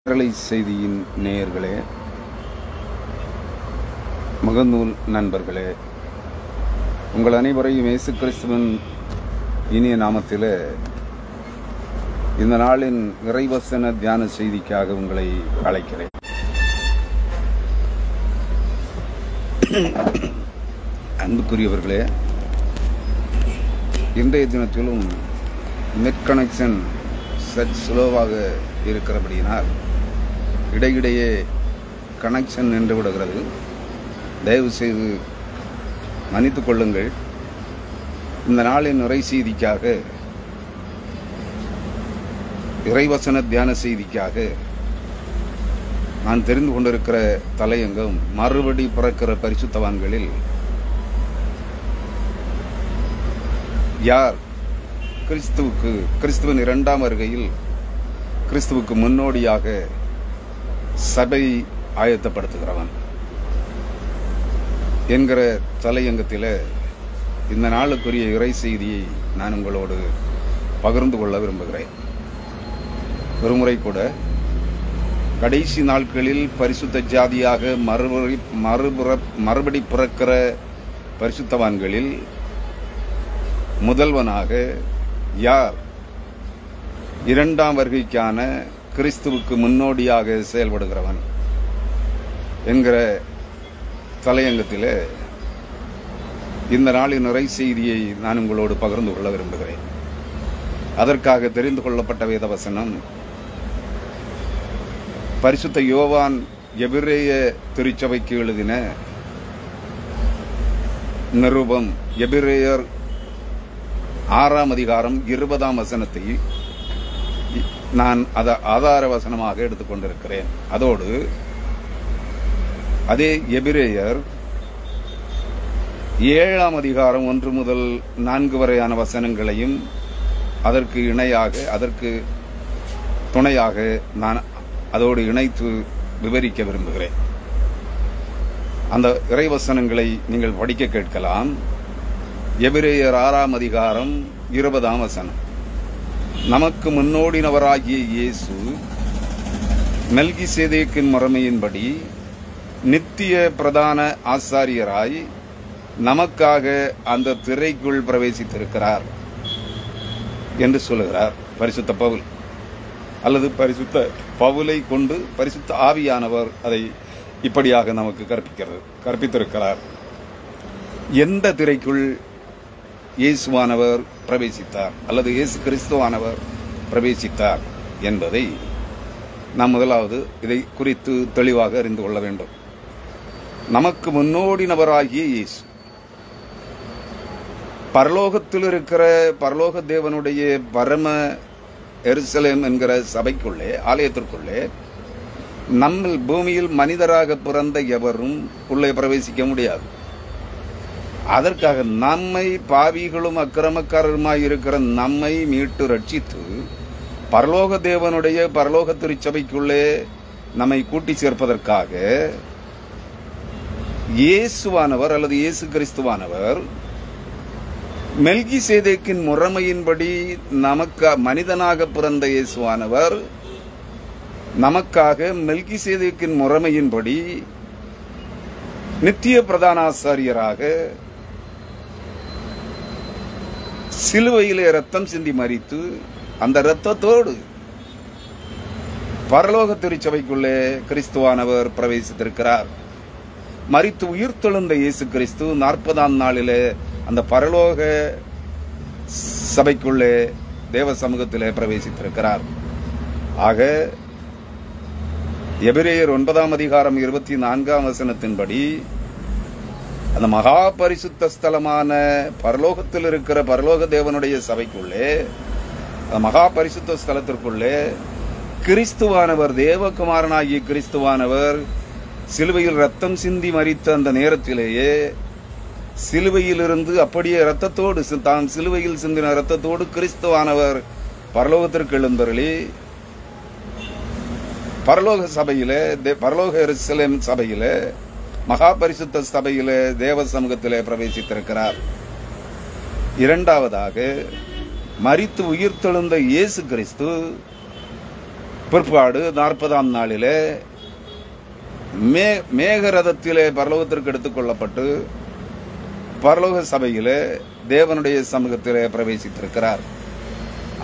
நேரலை செய்தியின் நேயர்களே, முகநூல் நண்பர்களே, உங்கள் அனைவரையும் இயேசு கிறிஸ்துவின் இனிய நாமத்தில் இந்த நாளின் இறைவசன தியான செய்திக்காக உங்களை அழைக்கிறேன். அன்புக்குரியவர்களே, இன்றைய தினத்திலும் நெட் கனெக்ஷன் சற்று ஸ்லோவாக இருக்கிறபடியினால் இடையிடையே கனெக்ஷன் நின்று விடுகிறது. தயவு செய்து மன்னித்துக் கொள்ளுங்கள். இந்த நாளின் இறை செய்திக்காக, இறைவசன தியான செய்திக்காக நான் தெரிந்து கொண்டிருக்கிற தலையங்கம் மறுபடி பிறக்கிற பரிசுத்தவான்களில் யார் கிறிஸ்துவின் இரண்டாம் வருகையில் கிறிஸ்துவுக்கு முன்னோடியாக சபை ஆயத்தப்படுத்துகிறவன் என்கிற தலையங்கத்தில் இந்த நாளுக்குரிய இறை செய்தியை நான் உங்களோடு பகிர்ந்து கொள்ள விரும்புகிறேன். ஒருமுறை கூட கடைசி நாட்களில் பரிசுத்த ஜாதியாக மறுபடி பிறக்கிற பரிசுத்தவான்களில் முதல்வனாக யார் இரண்டாம் வருகைக்கான கிறிஸ்துவுக்கு முன்னோடியாக செயல்படுகிறவன் என்கிற தலையங்கத்தில் இந்த நாளின் இறை செய்தியை நான் உங்களோடு பகிர்ந்து கொள்ள விரும்புகிறேன். அதற்காக தெரிந்து கொள்ளப்பட்ட வேதவசனம் பரிசுத்த யோவான் எபிரேய திருச்சபைக்கு எழுதின நிருபம், எபிரேயர் 6ஆம் அதிகாரம் 20ஆம் வசனத்தை நான் ஆதார வசனமாக எடுத்துக்கொண்டிருக்கிறேன். அதோடு அதே எபிரேயர் 7ஆம் அதிகாரம் 1 முதல் 4 வரையான வசனங்களையும் அதற்கு இணையாக, அதற்கு துணையாக நான் அதோடு இணைத்து விவரிக்க விரும்புகிறேன். அந்த இறைவசனங்களை நீங்கள் படிக்க கேட்கலாம். எபிரேயர் 6ஆம் அதிகாரம் 20ஆம் வசனம். நமக்கு முன்னோடினவராகிய இயேசு மெல்கிசேதேக்கின் முறைமையின்படி நித்திய பிரதான ஆசாரியராய் நமக்காக அந்த திரைக்குள் பிரவேசித்திருக்கிறார் என்று சொல்லுகிறார் பரிசுத்த பவுல், அல்லது பரிசுத்த பவுலை கொண்டு பரிசுத்த ஆவியானவர் அதை இப்படியாக நமக்கு கற்பித்திருக்கிறார். எந்த திரைக்குள் இயேசுவானவர் பிரவேசித்தார் அல்லது இயேசு கிறிஸ்துவானவர் பிரவேசித்தார் என்பதை நாம் முதலாவது இதை குறித்து தெளிவாக அறிந்து கொள்ள வேண்டும். நமக்கு முன்னோடினவராகிய இயேசு பரலோகத்தில் இருக்கிற பரலோக தேவனுடைய பரம எருசலேம் என்கிற சபைக்குள்ளே, ஆலயத்திற்குள்ளே நம்ம பூமியில் மனிதராக பிறந்த எவரும் உள்ளே பிரவேசிக்க முடியாது. அதற்காக நம்மை, பாவிகளும் அக்கிரமக்காரருமாய் இருக்கிற நம்மை மீட்டு ரட்சித்து பரலோக தேவனுடைய பரலோக திருச்சபைக்குள்ளே நம்மை கூட்டி சேர்ப்பதற்காக இயேசுவானவர் அல்லது இயேசு கிறிஸ்துவானவர் மெல்கிசேதேக்கின் முறைமையின்படி மனிதனாக பிறந்த இயேசுவானவர் நமக்காக மெல்கிசேதேக்கின் முறைமையின்படி நித்திய பிரதான ஆசாரியராக சிலுவையிலே ரத்தம் சிந்தி மரித்து அந்த இரத்தத்தோடு பரலோக திருச்சபைக்குள்ளே கிறிஸ்துவானவர் பிரவேசித்திருக்கிறார். மரித்து உயிர்த்தெழுந்த இயேசு கிறிஸ்து 40ஆம் நாளிலே அந்த பரலோக சபைக்குள்ளே தேவ சமூகத்திலே பிரவேசித்திருக்கிறார். ஆக எபிரேயர் 9ஆம் அதிகாரம் 24ஆம் வசனத்தின்படி அந்த மகா பரிசுத்த ஸ்தலமான பரலோகத்தில் இருக்கிற பரலோக தேவனுடைய சபைக்குள்ளே, அந்த மகா பரிசுத்த ஸ்தலத்திற்குள்ளே கிறிஸ்துவானவர், தேவகுமாரனாகிய கிறிஸ்துவானவர் சிலுவையில் ரத்தம் சிந்தி மரித்த அந்த நேரத்திலேயே சிலுவையிலிருந்து அப்படியே இரத்தத்தோடு, தான் சிலுவையில் சிந்தின இரத்தத்தோடு கிறிஸ்துவானவர் பரலோகத்திற்கு எழுந்தருளி பரலோக சபையிலே, பரலோக எருசலேம் சபையிலே, மகா பரிசுத்த சபையிலே தேவ சமூகத்திலே பிரவேசித்திருக்கிறார். இரண்டாவதாக மரித்து உயிர்த்தெழுந்த இயேசு கிறிஸ்து பிற்பாடு 40ஆம் நாளிலே மேகரதத்திலே பரலோகத்திற்கு எடுத்துக் கொள்ளப்பட்டு பரலோக சபையிலே தேவனுடைய சமூகத்திலே பிரவேசித்திருக்கிறார்.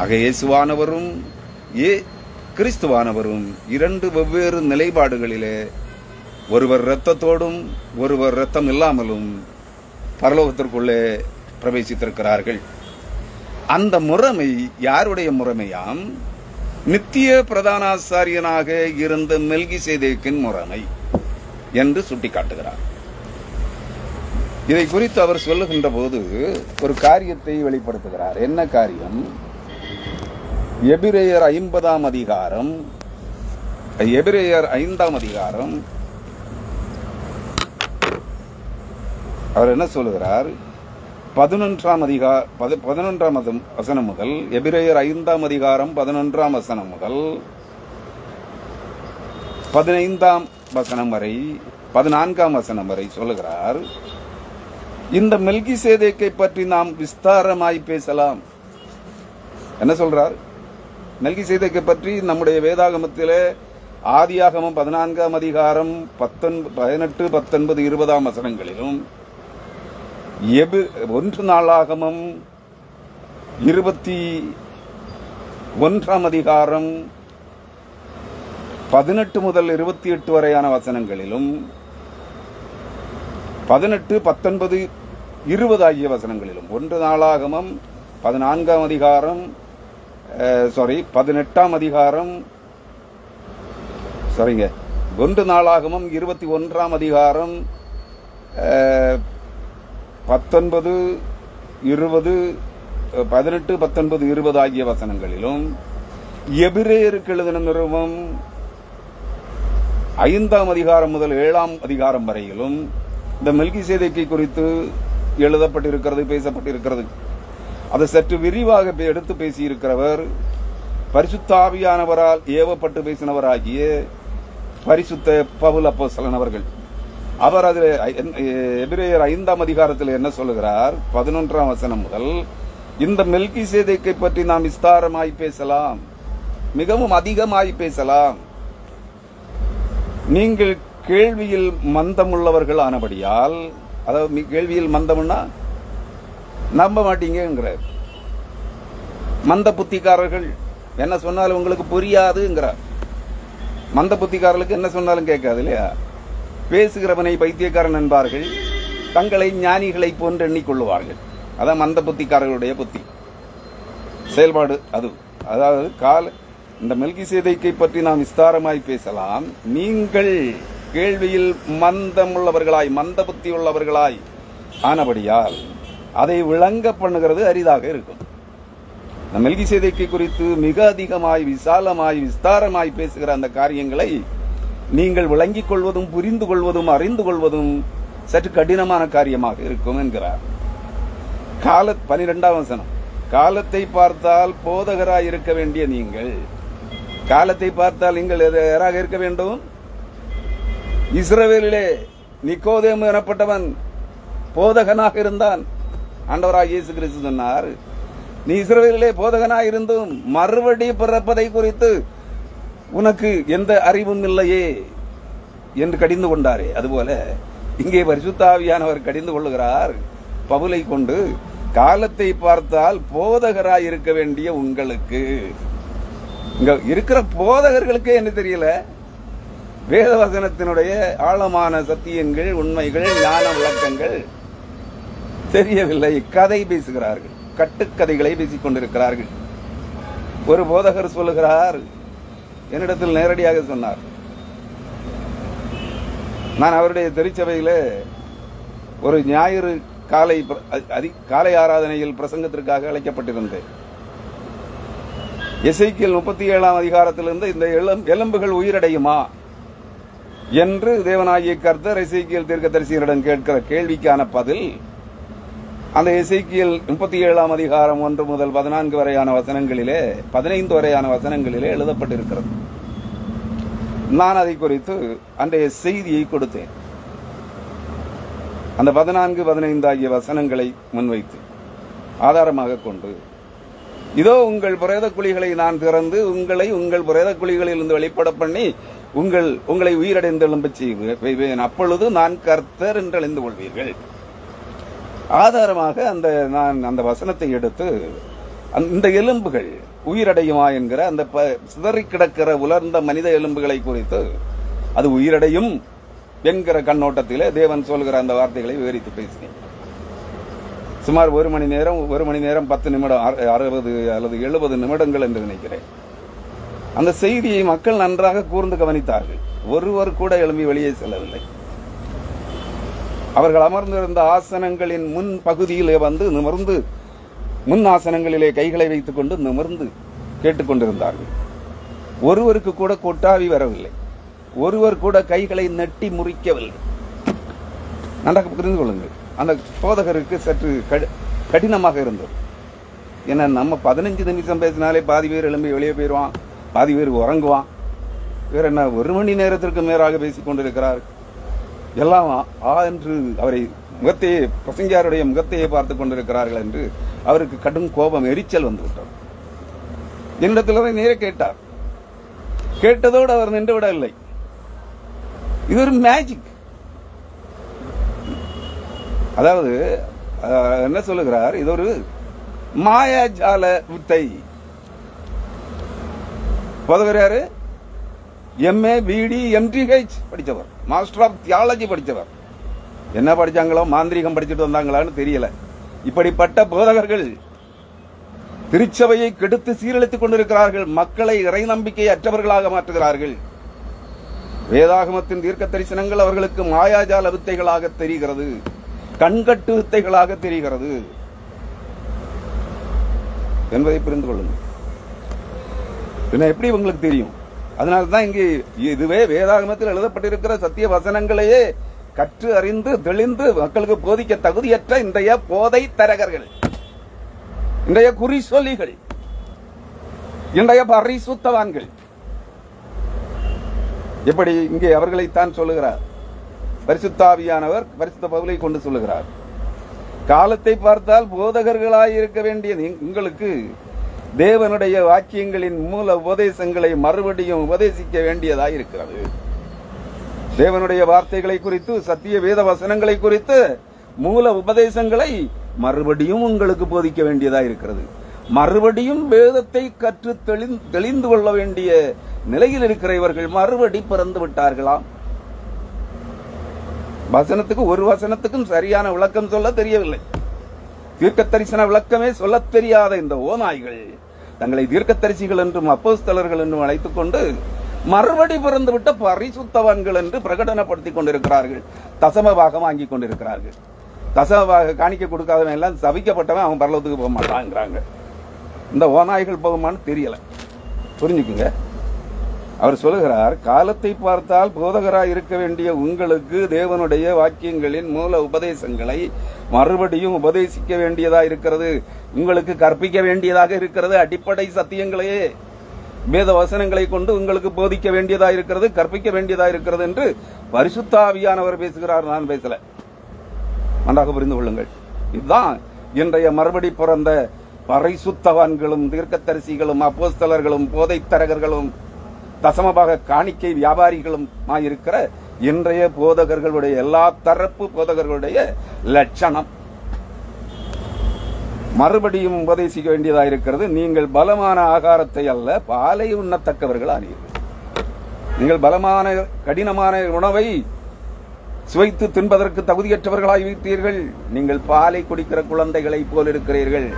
ஆக இயேசுவானவரும் கிறிஸ்துவானவரும் இரண்டு வெவ்வேறு நிலைப்பாடுகளிலே, ஒருவர் இரத்தத்தோடும் ஒருவர் இரத்தம் இல்லாமலும் பரலோகத்திற்குள்ளே பிரவேசித்திருக்கிறார்கள். அந்த முறைமை யாருடைய முறைமையாம்? நித்திய பிரதானாசாரியனாக இருந்த மெல்கிசேதேக்கின் முறைமை என்று சுட்டிக்காட்டுகிறார். இதை குறித்து அவர் சொல்லுகின்ற போது ஒரு காரியத்தை வெளிப்படுத்துகிறார். என்ன காரியம்? எபிரேயர் 50ஆம் அதிகாரம், எபிரேயர் 5ஆம் அதிகாரம் அவர் என்ன சொல்லுகிறார்? 11ஆம் வசனம் முதல், எபிரேயர் 5ஆம் அதிகாரம் 11ஆம் வசனம் முதல் 15ஆம் வசனம் வரை, 14ஆம் வசனம் வரை சொல்லுகிறார். இந்த மெல்கிசேதேக்கை பற்றி நாம் விஸ்தாரமாய் பேசலாம். என்ன சொல்றார்? மெல்கிசேதேக்கை பற்றி நம்முடைய வேதாகமத்திலே ஆதியாகமம் 14ஆம் அதிகாரம் 18, 19, 20ஆம் வசனங்களிலும், 1 நாளாகமம் 21ஆம் அதிகாரம் 18 முதல் 28 வரையான வசனங்களிலும், 18, 19, 20 ஆகிய வசனங்களிலும், 1 நாளாகமம் 14ஆம் அதிகாரம் 18ஆம் அதிகாரம் 1 நாளாகமம் 21ஆம் அதிகாரம் 19, 20, 18, 19, 20 ஆகிய வசனங்களிலும், எபிரேயருக்கு எழுதின நிருபம் 5ஆம் அதிகாரம் முதல் 7ஆம் அதிகாரம் வரையிலும் இந்த மெல்கிசேதேக்கை குறித்து எழுதப்பட்டிருக்கிறது, பேசப்பட்டிருக்கிறது. அதை சற்று விரிவாக எடுத்து பேசியிருக்கிறவர் பரிசுத்த ஆவியானவரால் ஏவப்பட்டு பேசினவராகிய பரிசுத்த பவுல் அப்போஸ்தலன் அவர்கள். அவர் அதில் எபிரேயர் 5ஆம் அதிகாரத்தில் என்ன சொல்லுகிறார்? 11ஆம் வசனம் முதல், இந்த மெல்கிசேதேக்கை பற்றி நாம் விஸ்தாரமாய் பேசலாம், மிகவும் அதிகமாய் பேசலாம். நீங்கள் கேள்வியில் மந்தமுள்ளவர்கள் ஆனபடியால், அதாவது கேள்வியில் மந்தம்னா நம்ப மாட்டீங்கிறார். மந்த புத்திக்காரர்கள் என்ன சொன்னாலும் உங்களுக்கு புரியாதுங்கிறார். மந்த புத்திக்காரர்களுக்கு என்ன சொன்னாலும் கேட்காது இல்லையா? பேசுகிறவனை பைத்தியக்காரன் என்பார்கள், தங்களை ஞானிகளை போன்று எண்ணிக்கொள்ளுவார்கள். அதான் மந்த புத்திக்காரர்களுடைய புத்தி செயல்பாடு. அதாவது இந்த மெல்கிசேதேக்கை பற்றி நாம் விஸ்தாரமாய் பேசலாம். நீங்கள் கேள்வியில் மந்த புத்தி உள்ளவர்களாய் ஆனபடியால் அதை விளங்க பண்ணுகிறது அரிதாக இருக்கும். இந்த மெல்கிசேதேக்கை குறித்து மிக அதிகமாய், விசாலமாய், விஸ்தாரமாய் பேசுகிற அந்த காரியங்களை நீங்கள் விளங்கிக் கொள்வதும், புரிந்து கொள்வதும், அறிந்து கொள்வதும் சற்று கடினமான காரியமாக இருக்கும் என்கிறார். 12ஆம் வசனம், காலத்தை பார்த்தால் போதகராய் இருக்க வேண்டிய நீங்கள், காலத்தை பார்த்தால் நீங்கள் யாராக இருக்க வேண்டும்? இஸ்ரவேலிலே நிக்கோதேமு எனப்பட்டவன் போதகனாக இருந்தான். ஆண்டவராகிய இயேசு கிறிஸ்து சொன்னார், நீ இஸ்ரவேலிலே போதகனாக இருந்தும் மறுபடி பிறப்பதை குறித்து உனக்கு எந்த அறிவும் இல்லையே என்று கடிந்து கொண்டாரே, அதுபோல இங்கே பரிசுத்த ஆவியானவர் கடிந்து கொள்ளுகிறார் பவுலை கொண்டு. காலத்தை பார்த்தால் போதகராய் இருக்க வேண்டிய உங்களுக்கு, இங்க இருக்கிற போதகர்களுக்கே என்ன தெரியல, வேதவசனத்தினுடைய ஆழமான சத்தியங்கள், உண்மைகள், ஞான விளக்கங்கள் தெரியவில்லை. கதை பேசுகிறார்கள், கட்டுக்கதைகளை பேசிக் கொண்டிருக்கிறார்கள். ஒரு போதகர் சொல்லுகிறார், என்னிடத்தில் நேரடியாக சொன்னார், நான் அவருடைய திருச்சபையில் ஒரு ஞாயிறு காலை ஆராதனையில் பிரசங்கத்திற்காக அழைக்கப்பட்டிருந்தேன். எசேக்கியேல் 37ஆம் அதிகாரத்திலிருந்து இந்த எலும்புகள் உயிரடையுமா என்று தேவனாகிய கர்த்தர் எசேக்கியேல் தீர்க்கதரிசியிடம் கேட்கிற கேள்விக்கான பதில் அந்த எசேக்கியேல் 37ஆம் அதிகாரம் 1 முதல் 14 வரையான வசனங்களிலே, 15 வரையான வசனங்களிலே எழுதப்பட்டிருக்கிறது. நான் அதை குறித்து அன்றைய செய்தியை கொடுத்தேன். அந்த 14, 15 ஆகிய வசனங்களை முன்வைத்து ஆதாரமாக கொண்டு இதோ உங்கள் பிரேத குழிகளை நான் திறந்து உங்களை உங்கள் பிரேத குழிகளில் இருந்து வெளிப்பட பண்ணி உங்களை உயிரடைந்து எழும்பச் செய்வேன், அப்பொழுது நான் கர்த்தர் என்று அறிந்து கொள்வீர்கள். ஆதாரமாக நான் அந்த வசனத்தை எடுத்து இந்த எலும்புகள் உயிரடையுமா என்கிற அந்த சிதறி கிடக்கிற உலர்ந்த மனித எலும்புகளை குறித்து அது உயிரடையும் என்கிற கண்ணோட்டத்திலே தேவன் சொல்கிற அந்த வார்த்தைகளை விவரித்து பேசினேன். சுமார் 1 மணி நேரம் 10 நிமிடம் 60 அல்லது 70 நிமிடங்கள் என்று நினைக்கிறேன். அந்த செய்தியை மக்கள் நன்றாக கூர்ந்து கவனித்தார்கள். ஒருவர் கூட எழும்பி வெளியே செல்லவில்லை. அவர்கள் அமர்ந்திருந்த ஆசனங்களின் முன் பகுதியிலே வந்து நிமிர்ந்து முன் ஆசனங்களிலே கைகளை வைத்துக் கொண்டு நிமிர்ந்து கேட்டுக்கொண்டிருந்தார்கள். ஒருவருக்கு கூட கொட்டாவி வரவில்லை. ஒருவர் கூட கைகளை நெட்டி முறிக்கவில்லை. நன்றாக புரிந்து கொள்ளுங்கள். அந்த போதகருக்கு சற்று கடினமாக இருந்தது. ஏன்னா நம்ம 15 நிமிஷம் பேசினாலே பாதி பேர் எழும்பி வெளியே போயிடுவான், பாதி பேர் உறங்குவான். வேற என்ன 1 மணி நேரத்திற்கு மேலாக பேசிக் கொண்டிருக்கிறார். எல்லாம் என்று அவரை பிரசங்கியாருடைய முகத்தையே பார்த்துக் கொண்டிருக்கிறார்கள் என்று அவருக்கு கடும் கோபம், எரிச்சல் வந்து விட்டார். என்னிடத்தில் நேரே கேட்டார். கேட்டதோடு அவர் நின்று விடவில்லை. இது ஒரு மேஜிக். அதாவது என்ன சொல்லுகிறார், இது ஒரு மாயாஜால வித்தை. போதகர் MA BD MTH படித்தவர், மாஸ்டர் ஆஃப் தியாலஜி படித்தவர். என்ன படிச்சாங்களோ, மாந்திரிகம் படிச்சுட்டு வந்தாங்களான்னு தெரியல. இப்படிப்பட்ட போதகர்கள் திருச்சபையை கெடுத்து சீரழித்துக் கொண்டிருக்கிறார்கள். மக்களை இறை நம்பிக்கை அற்றவர்களாக மாற்றுகிறார்கள். வேதாகமத்தின் தீர்க்க தரிசனங்கள் அவர்களுக்கு மாயாஜால வித்தைகளாக தெரிகிறது, கண்கட்டு வித்தைகளாக தெரிகிறது என்பதை புரிந்து கொள்ளுங்கள். எப்படி உங்களுக்கு தெரியும்? அதனால்தான் இங்கே இதுவே வேதாகமத்தில் எழுதப்பட்டிருக்கிற சத்திய வசனங்களையே கற்று அறிந்து தெளிந்து மக்களுக்கு போதிக்க தகுதியற்ற இன்றைய போதை தரகர்கள், இன்றைய குறி சொல்லிகள், இன்றைய பரிசுத்தவான்கள் எப்படி இங்கே அவர்களைத்தான் சொல்லுகிறார். பரிசுத்தாவியானவர் பரிசுத்த பவுலை கொண்டு சொல்லுகிறார். காலத்தை பார்த்தால் போதகர்களாய் இருக்க வேண்டிய உங்களுக்கு தேவனுடைய வாக்கியங்களின் மூல உபதேசங்களை மறுபடியும் உபதேசிக்க வேண்டியதாய் இருக்கிறது. தேவனுடைய வார்த்தைகளை குறித்து, சத்திய வேத வசனங்களை குறித்து மூல உபதேசங்களை மறுபடியும் உங்களுக்கு போதிக்க வேண்டியதாய் இருக்கிறது. மறுபடியும் வேதத்தை கற்று தெளிந்து கொள்ள வேண்டிய நிலையில் இருக்கிற இவர்கள் மறுபடி பிறந்து விட்டார்களாம். வசனத்துக்கு ஒரு வசனத்துக்கும் சரியான விளக்கம் சொல்ல தெரியவில்லை. தீர்க்க தரிசன விளக்கமே சொல்ல தெரியாத இந்த ஓநாய்கள் தங்களை தீர்க்கதரிசிகள் என்றும் அப்போஸ்தலர்கள் என்றும் அழைத்துக் கொண்டு மறுபடி பிறந்து விட்ட பரிசுத்தவான்கள் என்று பிரகடனப்படுத்திக் கொண்டிருக்கிறார்கள். தசமபாகம் வாங்கிக் கொண்டிருக்கிறார்கள். தசமபாக காணிக்க கொடுக்காதவன் எல்லாம் சபிக்கப்பட்டவன், அவன் பரலோகத்துக்கு போக மாட்டாங்கிறாங்க. இந்த ஓநாய்கள் போகுமான்னு தெரியல. புரிஞ்சுக்குங்க. அவர் சொல்லுகிறார், காலத்தை பார்த்தால் போதகராய் இருக்க வேண்டிய உங்களுக்கு தேவனுடைய வாக்கியங்களின் மூல உபதேசங்களை மறுபடியும் உபதேசிக்க வேண்டியதா இருக்கிறது, உங்களுக்கு கற்பிக்க வேண்டியதாக இருக்கிறது. அடிப்படை சத்தியங்களையே வேத வசனங்களை கொண்டு உங்களுக்கு போதிக்க வேண்டியதா இருக்கிறது, கற்பிக்க வேண்டியதா இருக்கிறது என்று பரிசுத்த ஆவியானவர் பேசுகிறார். நான் பேசல. நன்றாக புரிந்து கொள்ளுங்கள். இதுதான் இன்றைய மறுபடி பிறந்த பரிசுத்தவான்களும் தீர்க்கதரிசிகளும் அப்போஸ்தலர்களும் போதைத்தரகர்களும் தசமபாக காணிக்கை வியாபாரிகளும் இருக்கிற இன்றைய போதகர்களுடைய எல்லா தரப்பு போதகர்களுடைய லட்சணம். மறுபடியும் உபதேசிக்க வேண்டியதாக இருக்கிறது. நீங்கள் பலமான ஆகாரத்தை அல்ல பாலை உண்ணத்தக்கவர்கள் ஆனீர்கள். நீங்கள் பலமான கடினமான உணவை சுவைத்து தின்பதற்கு தகுதியற்றவர்களாகிவிட்டீர்கள். நீங்கள் பாலை குடிக்கிற குழந்தைகளை போல் இருக்கிறீர்கள்.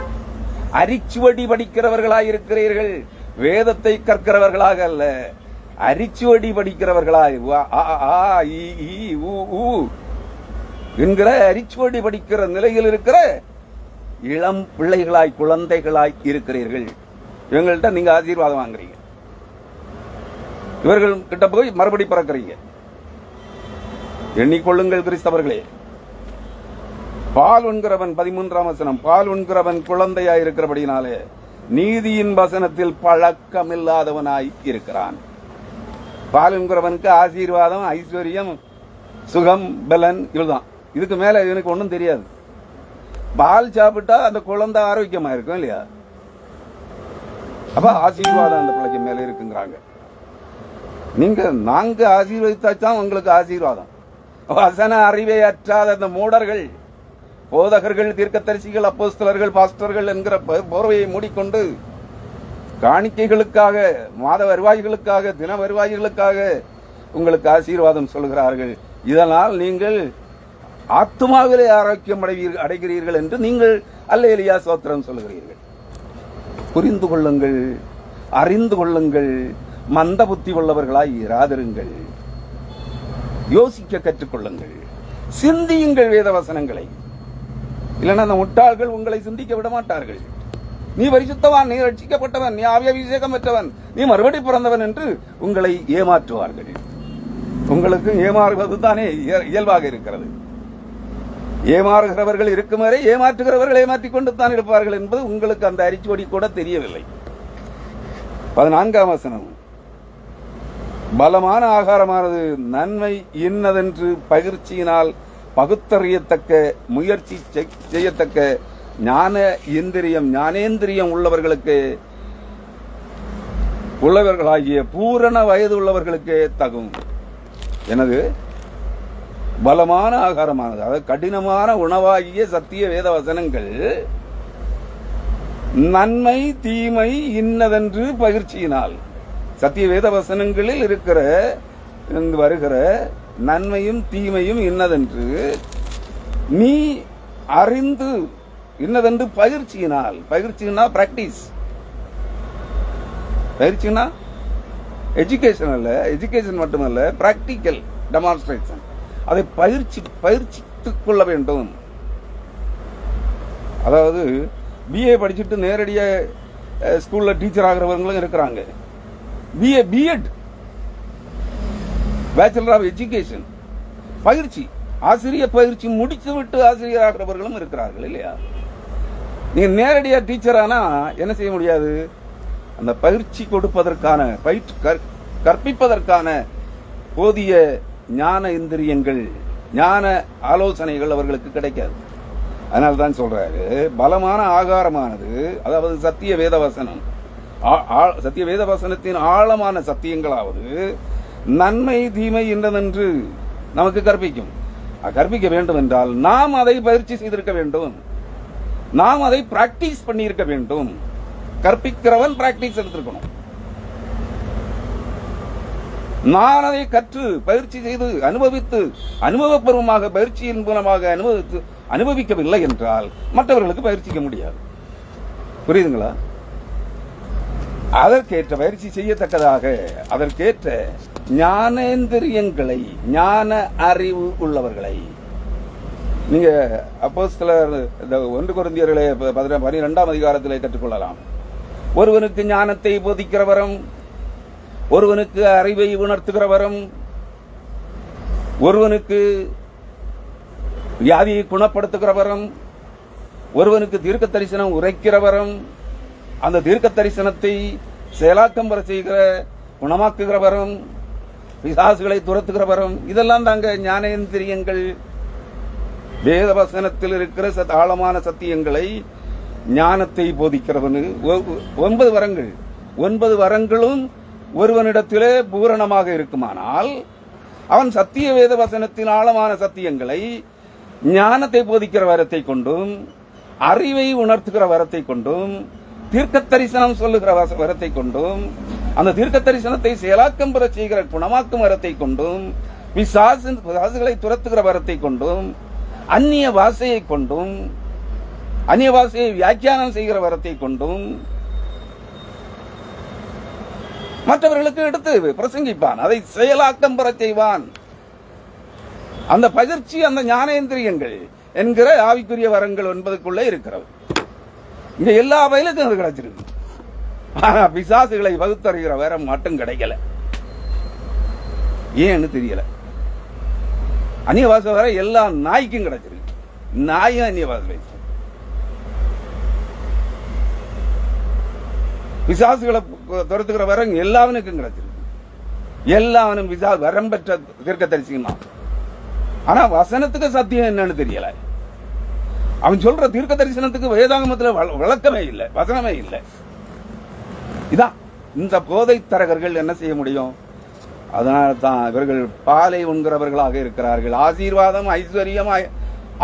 அரிச்சுவடி படிக்கிறவர்களாயிருக்கிறீர்கள். வேதத்தை கற்கிறவர்களாக அல்ல, அரிச்சுவடி படிக்கிறவர்களாய் என்கிற அரிச்சுவடி படிக்கிற நிலையில் இருக்கிற இளம் பிள்ளைகளாய் குழந்தைகளாய் இருக்கிறீர்கள். இவங்கள்ட்ட நீங்க ஆசீர்வாதம் வாங்குறீங்க, இவர்கள் கிட்ட போய் மறுபடி பிறக்கிறீங்க. எண்ணிக்கொள்ளுங்கள் கிறிஸ்தவர்களே. பால் உண்கிறவன் 13ஆம் வசனம், பால் உண்கிறவன் குழந்தையாய் இருக்கிறபடினாலே நீதியின் வசனத்தில் பழக்கமில்லாதவனாய் இருக்கிறான். பால் உண்கிறவனுக்கு ஆசீர்வாதம், ஐஸ்வர்யம், சுகம், பலன் இவ்வளவுதான். இதுக்கு மேல இவனுக்கு ஒன்றும் தெரியாது. பால் சாப்பிட்டா அந்த குழந்தை ஆரோக்கியமா இருக்கும் இல்லையா? அப்ப ஆசீர்வாதம் அந்த பிள்ளைக்கு மேல இருக்குங்கிறாங்க. நாங்க ஆசீர்வதித்தாச்சான் உங்களுக்கு ஆசீர்வாதம். வசன அறிவை அற்றாத அந்த மூடர்கள், போதகர்கள், தீர்க்கதரிசிகள், அப்போஸ்தலர்கள், பாஸ்டர்கள் என்கிற போர்வையை மூடிக்கொண்டு காணிக்கைகளுக்காக, மாத வருவாய்களுக்காக, தின வருவாய்களுக்காக உங்களுக்கு ஆசீர்வாதம் சொல்கிறார்கள். இதனால் நீங்கள் ஆத்துமாவிலே ஆரோக்கியம் அடைகிறீர்கள் என்று நீங்கள் அல்லேலூயா ஸ்தோத்திரம் சொல்லுகிறீர்கள். புரிந்து கொள்ளுங்கள், அறிந்து கொள்ளுங்கள், மந்த புத்தி உள்ளவர்களாய் இராதிருங்கள், யோசிக்க கற்றுக்கொள்ளுங்கள், சிந்தியுங்கள் வேத வசனங்களை. இல்லைன்னா அந்த முட்டாள்கள் உங்களை சிந்திக்க விட மாட்டார்கள். நீ பரிசுத்தவான், நீ ரட்சிக்கப்பட்டவன், நீ ஆவிய அபிஷேகம் பெற்றவன், நீ மறுபடி பிறந்தவன் என்று உங்களை ஏமாற்றுவார்கள். உங்களுக்கு ஏமாறுவது தானே இயல்பாக இருக்கிறது. ஏமாறுகிறவர்கள் இருக்கும் வரை ஏமாற்றுகிறவர்கள் ஏமாற்றிக் கொண்டு தான் இருப்பார்கள் என்பது உங்களுக்கு அந்த அரிச்சுவடி கூட தெரியவில்லை. 14ஆம் வசனம், பலமான ஆகாரமானது நன்மை இன்னதென்று பகிர்ச்சியினால் பகுத்தறியத்தக்க முயற்சி செய்யத்தக்க ஞானேந்திரியம் உள்ளவர்களாகிய பூரண வயது உள்ளவர்களுக்கே தகும். எனது பலமான ஆகாரமானது, அதாவது கடினமான உணவாகிய சத்திய வேத வசனங்கள் நன்மை தீமை இன்னதென்று பகிர்ச்சியினால், சத்திய வேத வசனங்களில் வருகிற நன்மையும் தீமையும் இன்னதென்று நீ அறிந்து, இன்னதென்று பயிற்சியினால், பயிற்சினா பிராக்டிஸ், பயிற்சினா எஜுகேஷன் அல்ல, எஜுகேஷன் மட்டுமல்ல, பிராக்டிக்கல் டெமான்ஸ்ட்ரேஷன். அதை பயிற்சித்துக் கொள்ள வேண்டும். அதாவது பிஏ படிச்சுட்டு நேரடியாக ஸ்கூல்ல டீச்சர் ஆகிறவங்களும் இருக்கிறாங்க. பிஎட் பேச்சுலர் ஆஃப் எஜுகேஷன் பயிற்சி, ஆசிரியர் பயிற்சி முடித்து விட்டு ஆசிரியர் ஆகிறவர்களும் இருக்கிறார்கள் இல்லையா? நீங்க நேரடியா டீச்சர் ஆனா என்ன செய்ய முடியாது? அந்த பயிற்சி கொடுப்பதற்கான, கற்பிப்பதற்கான போதிய ஞான இந்திரியங்கள், ஞான ஆலோசனைகள் அவர்களுக்கு கிடைக்காது. அதனால தான் சொல்றாரு, பலமான ஆகாரமானது, அதாவது சத்திய வேதவசனம், சத்திய வேதவசனத்தின் ஆழமான சத்தியங்களாவது நன்மை தீமை என்றதென்று நமக்கு கற்பிக்க வேண்டும் என்றால் நாம் அதை பயிற்சி செய்திருக்க வேண்டும், நாம் அதை பிராக்டிஸ் பண்ணி இருக்க வேண்டும். கற்பிக்கிறவன் பிராக்டிஸ் எடுத்திருக்கணும். நான் அதை கற்று பயிற்சி செய்து அனுபவித்து அனுபவபூர்வமாக பயிற்சியின் மூலமாக அனுபவிக்கவில்லை என்றால் மற்றவர்களுக்கு பயிற்சிக்க முடியாது. புரியுதுங்களா? அதற்கேற்ற பயிற்சி செய்யத்தக்கதாக அதற்கேற்ற ஞானேந்திரியங்களை, ஞான அறிவு உள்ளவர்களை நீங்க அப்போஸ்தலர் 1 கொரிந்தியர்களே 12ஆம் அதிகாரத்திலே கற்றுக்கொள்ளலாம். ஒருவனுக்கு ஞானத்தை போதிக்கிற வரம், ஒருவனுக்கு அறிவை உணர்த்துகிற வரம், ஒருவனுக்கு வியாதியை குணப்படுத்துகிற வரம், ஒருவனுக்கு தீர்க்க தரிசனம் உரைக்கிற வரம், அந்த தீர்க்க தரிசனத்தை செயலாக்கம் வர செய்கிற குணமாக்குகிற வரம், பிசாசுகளை துரத்துகிற வரம், இதெல்லாம் தாங்க ஞானேந்திரியங்கள். வேதவசனத்தில் இருக்கிற ஆழமான சத்தியங்களை, ஞானத்தை போதிக்கிறவனு 9 வரங்கள், 9 வரங்களும் ஒருவனிடத்திலே பூரணமாக இருக்குமானால் அவன் சத்திய வேத வசனத்தின் ஆழமான சத்தியங்களை ஞானத்தை போதிக்கிற வரத்தை கொண்டும், அறிவை உணர்த்துகிற வரத்தை கொண்டும், தீர்க்க தரிசனம் சொல்லுகிற வரத்தை கொண்டும், அந்த தீர்க்க தரிசனத்தை செயலாக்கம் பெற செய்கிற குணமாக்கும் வரத்தை கொண்டும், பிசாசுகளை துரத்துகிற வரத்தை கொண்டும், அந்நிய பாஷையை கொண்டும், அந்நிய பாஷையை வியாக்கியானம் செய்கிற வரத்தை கொண்டும் மற்றவர்களுக்கு எடுத்து பிரசங்கிப்பான், அதை செயலாக்கம் பெற செய்வான். அந்த பயிற்சி, அந்த ஞானேந்திரியங்கள் என்கிற ஆவிக்குரிய வரங்கள் என்பதுக்குள்ளே இருக்கிறது. இங்க எல்லா வயலுக்கும் அது கிடைச்சிருக்கு. ஆனா பிசாசுகளை வகுத்தறிகிற வரம் மட்டும் கிடைக்கல. ஏன்னு தெரியல. அந்நிய பாஷை வர எல்லா நாய்க்கும் கிடைச்சிருக்கு. நாயும் அந்நிய பாஷை. பிசாசுகளை துரத்துக்கிற வரம் எல்லாவனுக்கும் கிடைச்சிருக்கு. எல்லாவனும் வரம் பெற்ற தீர்க்க தரிசிக்குமா. ஆனா வசனத்துக்கு சத்தியம் என்னன்னு தெரியல. அவன் சொல்ற தீர்க்க தரிசனத்துக்கு வேதாகமத்தில் விளக்கமே இல்லை, வசனமே இல்லை. இதான் இந்த போதை தரகர்கள் என்ன செய்ய முடியும்? அதனால தான் இவர்கள் பாலை உண்கிறவர்களாக இருக்கிறார்கள். ஆசீர்வாதம், ஐஸ்வர்யம்,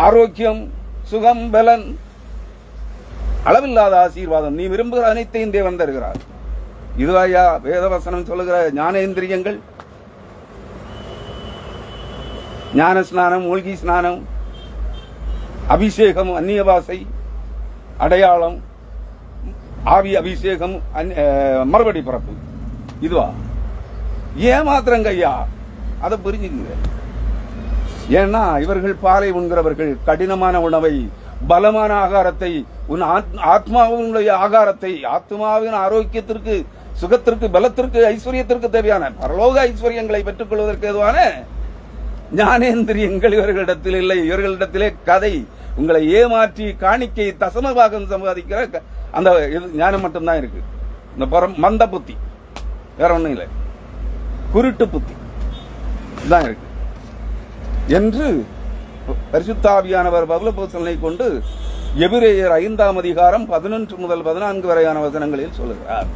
ஆரோக்கியம், சுகம், பலன், அளவில்லாத ஆசீர்வாதம், நீ விரும்புகிற அனைத்தையும் தேவன் தருகிறார். இதுவாயா வேதவசனம் சொல்லுகிற ஞானேந்திரியங்கள்? ஞான ஸ்நானம், மூழ்கி ஸ்நானம், அபிஷேகம், அந்நிய பாஷை, அடையாளம், ஆவி அபிஷேகம், மறுபடி பிறப்பு, இதுவா? ஏமாத்திரங்க ஐயா, அதை புரிஞ்சுங்க. ஏன்னா இவர்கள் பாலை உண்கிறவர்கள் கடினமான உணவை, பலமான ஆகாரத்தை, உன் ஆத்மாவினுடைய ஆகாரத்தை, ஆத்மாவின் ஆரோக்கியத்திற்கு, சுகத்திற்கு, பலத்திற்கு, ஐஸ்வர்யத்திற்கு தேவையான பரலோக ஐஸ்வர்யங்களை பெற்றுக் கொள்வதற்கு எதுவான ஞானேந்திரியங்கள் இவர்களிடத்தில் இல்லை. இவர்களிடத்திலே கதை, உங்களை ஏமாற்றி காணிக்கை தசமபாகம் சம்பாதிக்கிற அந்த ஞானம் மட்டும்தான் இருக்கு. இந்த மந்த புத்தி, வேற ஒண்ணும் இல்லை, குருட்டு புத்தி தான் இருக்கு என்று பரிசுத்தாவியானவர் பவுலப்போஸ்தலனை கொண்டு எபிரேயர் 5ஆம் அதிகாரம் 11 முதல் 14 வரையான வசனங்களில் சொல்லுகிறார்.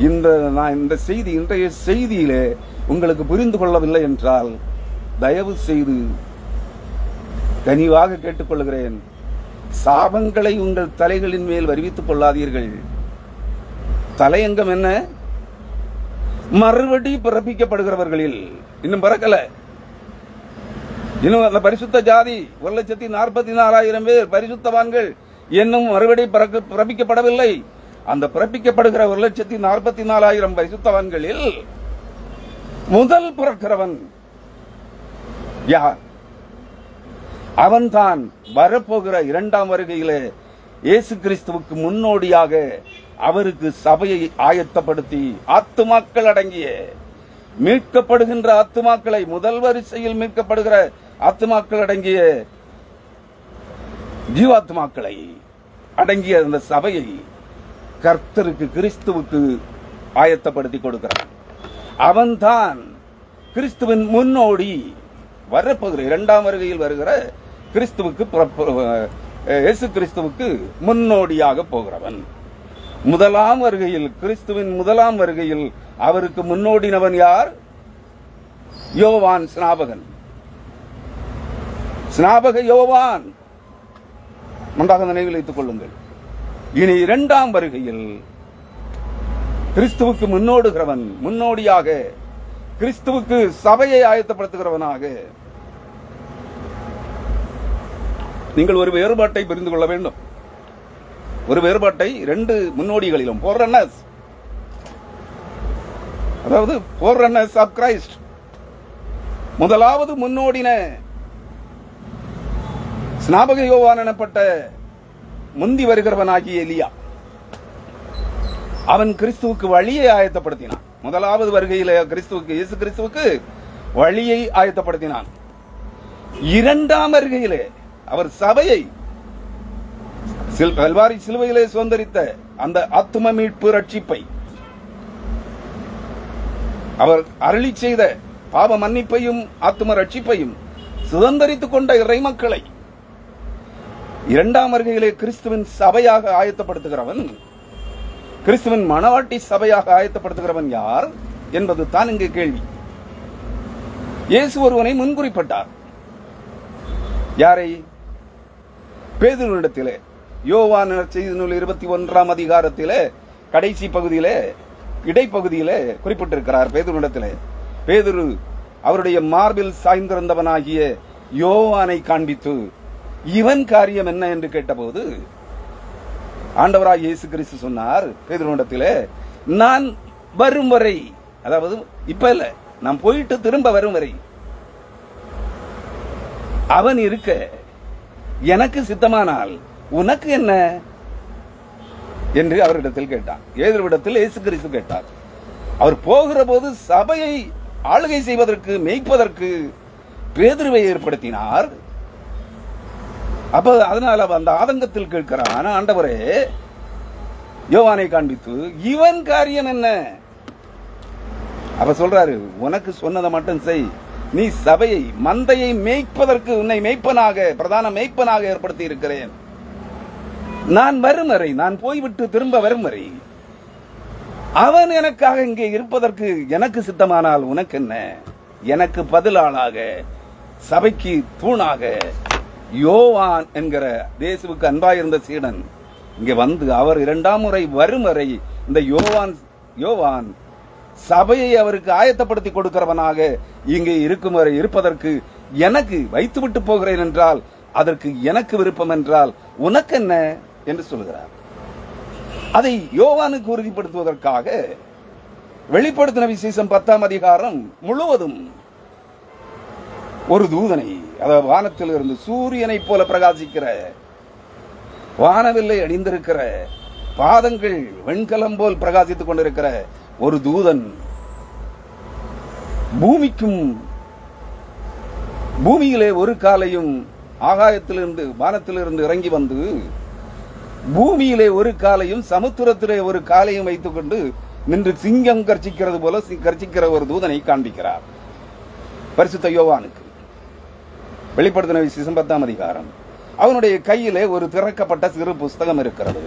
இந்த செய்தி, இன்றைய செய்தியிலே உங்களுக்கு புரிந்து கொள்ளவில்லை என்றால் தயவு செய்து கனிவாக கேட்டுக்கொள்கிறேன், சாபங்களை உங்கள் தலைகளின் மேல் வருவித்துக் கொள்ளாதீர்கள். தலையங்கம் என்ன? மறுபடி பிறப்பிக்கப்படுகிறவர்களில் இன்னும் பிறக்கல. இன்னும் அந்த பரிசுத்த ஜாதி 1,44,000 பேர் பரிசுத்தவான்கள் இன்னும் மறுபடி பிறப்பிக்கப்படவில்லை. அந்த பிறப்பிக்கப்படுகிற 1,44,000 பரிசுத்தவான்களில் முதல் பிறக்கிறவன் யார்? அவன்தான் வரப்போகிற 2ஆம் வருகையிலே இயேசு கிறிஸ்துவுக்கு முன்னோடியாக அவருக்கு சபையை ஆயத்தப்படுத்தி ஆத்துமாக்கள் அடங்கிய மீட்கப்படுகின்ற ஆத்துமாக்களை, முதல் வரிசையில் மீட்கப்படுகிற ஆத்துமாக்கள் அடங்கிய ஜீவாத்மாக்களை அடங்கிய அந்த சபையை கர்த்தருக்கு, கிறிஸ்துவுக்கு ஆயத்தப்படுத்தி கொடுக்கிறான். அவன்தான் கிறிஸ்துவின் முன்னோடி. வரப்போகிற 2ஆம் வருகையில் வருகிற கிறிஸ்துவுக்கு, இயேசு கிறிஸ்துவுக்கு முன்னோடியாக போகிறவன். முதலாம் வருகையில், கிறிஸ்துவின் முதலாம் வருகையில் அவருக்கு முன்னோடினவன் யார்? யோவான் ஸ்நாபகன். ஸ்நாபக யோவான், நன்றாக நினைவில் வைத்துக் கொள்ளுங்கள். இனி 2ஆம் வருகையில் கிறிஸ்துவுக்கு முன்னோடுகிறவன், முன்னோடியாக கிறிஸ்துவுக்கு சபையை ஆயத்தப்படுத்துகிறவனாக. நீங்கள் ஒரு வேறுபாட்டை புரிந்து கொள்ள வேண்டும். ஒரு வேறுபாட்டை 2 முன்னோடிகளிலும், ஃபோர்ரன்னர்ஸ், அதாவது ஃபோர்ரன்னர்ஸ் ஆஃப் கிரைஸ்ட். முதலாவது முன்னோடின ஸ்நாபக யோவான் எனப்பட்ட முந்தி வருகிறவனாகிய எலியா. அவன் கிறிஸ்துவுக்கு வழியை ஆயத்தப்படுத்தினான். முதலாவது வருகையில கிறிஸ்துவுக்கு, இயேசு கிறிஸ்துவுக்கு வழியை ஆயத்தப்படுத்தினான். 2ஆம் வருகையிலே அவர் சபையை, கல்வாரி சிலுவையிலே சுதந்தரித்த அந்த ஆத்தும மீட்பு ரட்சிப்பை, அவர் அருளி செய்த பாவ மன்னிப்பையும் ஆத்தும ரட்சிப்பையும் சுதந்தரித்துக் கொண்ட இறை மக்களை 2ஆம் வருகையிலே கிறிஸ்துவின் சபையாக ஆயத்தப்படுத்துகிறவன், கிறிஸ்துவின் மணவாட்டி சபையாக ஆயத்தப்படுத்துகிறவன் யார் என்பது தான் இங்கு கேள்வி. இயேசு ஒருவனை முன்குறிப்பிட்டார். யாரை? பேதுருவிடத்திலே. யோவான் செய்தி நூல் 21ஆம் அதிகாரத்திலே கடைசி பகுதியிலே, இடைப்பகுதியிலே குறிப்பிட்டிருக்கிறார். பேதுருவிடத்திலே பேதுரு அவருடைய மார்பில் சாய்ந்திருந்தவனாகிய யோவானை காண்பித்து இவன் காரியம் என்ன என்று கேட்டபோது ஆண்டவராய் இயேசு கிறிஸ்து சொன்னார் பேதுருவிடத்திலே, நான் வரும் வரை, அதாவது இப்ப இல்ல, நான் போயிட்டு திரும்ப வரும் வரை அவன் இருக்க எனக்கு சித்தமானால் உனக்கு என்ன என்று அவரிடத்தில் கேட்டான். பேதுருவிடத்தில் இயேசு கிறிஸ்து கேட்டார். அவர் போகிற போது சபையை ஆளுகை செய்வதற்கு, மேய்ப்பதற்கு பேதுருவை ஏற்படுத்தினார். அப்ப அதனால அந்த ஆதங்கத்தில் கேட்கிறான், ஆண்டவரே யோவானை காண்பித்து இவன் காரியம் என்ன? அப்ப சொல்றாரு, உனக்கு சொன்னதை மட்டும் செய், நீ சபையை, மந்தையை மேய்ப்பதற்கு உன்னை மேய்ப்பனாக, பிரதான மேய்ப்பனாக ஏற்படுத்தி இருக்கிறேன். நான் வரும் வரை, நான் போய்விட்டு திரும்ப வரும் வரை அவன் எனக்காக இங்கே இருப்பதற்கு எனக்கு சித்தமானால் உனக்கு என்ன? எனக்கு பதிலாளாக சபைக்கு தூணாக யோவான் என்கிற இயேசுவுக்கு அன்பாயிருந்த சீடன் இங்கே வந்து அவர் 2ஆம் முறை வரும் வரை இந்த யோவான் சபையை அவருக்கு ஆயத்தப்படுத்தி கொடுக்கிறவனாக இங்கே இருக்கும் வரை இருப்பதற்கு எனக்கு வைத்துவிட்டு போகிறேன் என்றால் அதற்கு எனக்கு விருப்பம் என்றால் உனக்கு என்ன என்று சொல்கிறார். அதை யோவானுக்கு உறுதிப்படுத்துவதற்காக வெளிப்படுத்தின விசேஷம் 10ஆம் அதிகாரம் முழுவதும் ஒரு தூதனை, அதாவது வானத்தில் இருந்து சூரியனை போல பிரகாசிக்கிற, வானவில்லை அணிந்திருக்கிற, பாதங்கள் வெண்கலம் போல் பிரகாசித்துக் கொண்டிருக்கிற ஒரு தூதன் பூமியிலே ஒரு காலையும் ஆகாயத்திலிருந்து வானத்திலிருந்து இறங்கி வந்து பூமியிலே ஒரு காலையும் சமுத்திரத்திலே ஒரு காலையும் வைத்துக் கொண்டு நின்று சிங்கம் கர்ச்சிக்கிறது போல கர்ச்சிக்கிற ஒரு தூதனை காண்பிக்கிறார் பரிசுத்த யோவானுக்கு. வெளிப்படுத்தின விசேஷம் 10ஆம் அதிகாரம். அவனுடைய கையிலே ஒரு திறக்கப்பட்ட சிறு புஸ்தகம் இருக்கிறது.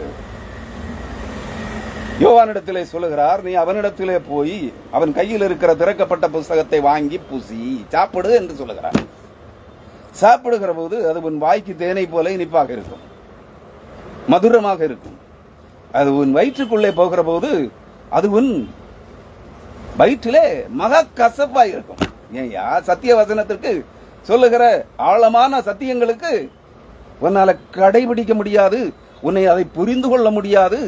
யோவானிடத்திலே சொல்லுகிறார், நீ அவனிடத்திலே போய் அவன் கையில் இருக்கிற திறக்கப்பட்ட புஸ்தகத்தை வாங்கி பூசி சாப்பிடு என்று சொல்லுகிறார். சாப்பிடுகிற போது அது உன் வாய்க்கு தேனை போல இனிப்பாக இருக்கும், மதுரமாக இருக்கும். அது உன் வயிற்றுக்குள்ளே போகிற போது அது உன் வயிற்றிலே மகா கசப்பாக இருக்கும். ஏயா சத்திய வசனத்திற்கு சொல்லுகிற ஆழமான சத்தியங்களுக்கு உன்னால கடைபிடிக்க முடியாது, உன்னை அதை புரிந்து கொள்ள முடியாது,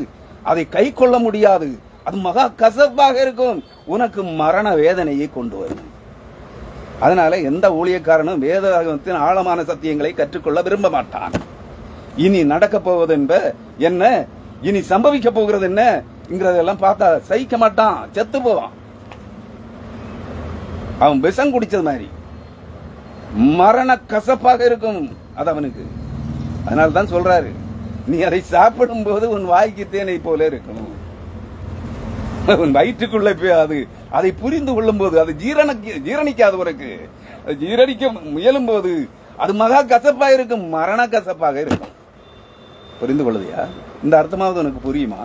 அதை கை கொள்ள முடியாது. அது மகா கசப்பாக இருக்கும், உனக்கு மரண வேதனையை கொண்டு வரும். அதனால எந்த ஊழியக்காரனும் வேதாகமத்தின் ஆழமான சத்தியங்களை கற்றுக்கொள்ள விரும்ப மாட்டான். இனி நடக்க போவது என்ன, இனி சம்பவிக்க போகிறது என்னங்கிறதெல்லாம் பார்த்தா சகிக்க மாட்டான், செத்து போவான். அவன் விஷம் குடிச்சது மாதிரி மரண கசப்பாக இருக்கும் அது அவனுக்கு. அதனால்தான் சொல்றாரு, நீ அதை சாப்பிடும் போது உன் வாய்க்கு தேனை போல இருக்கும், உன் வயிற்றுக்குள்ள போய் அதை புரிந்து கொள்ளும் போது அது ஜீரணிக்காது, உனக்கு ஜீரணிக்க முயலும் போது அது மகா கசப்பா இருக்கும், மரண கசப்பாக இருக்கும். புரிந்து கொள்ளுதையா? இந்த அர்த்தமாவது உனக்கு புரியுமா?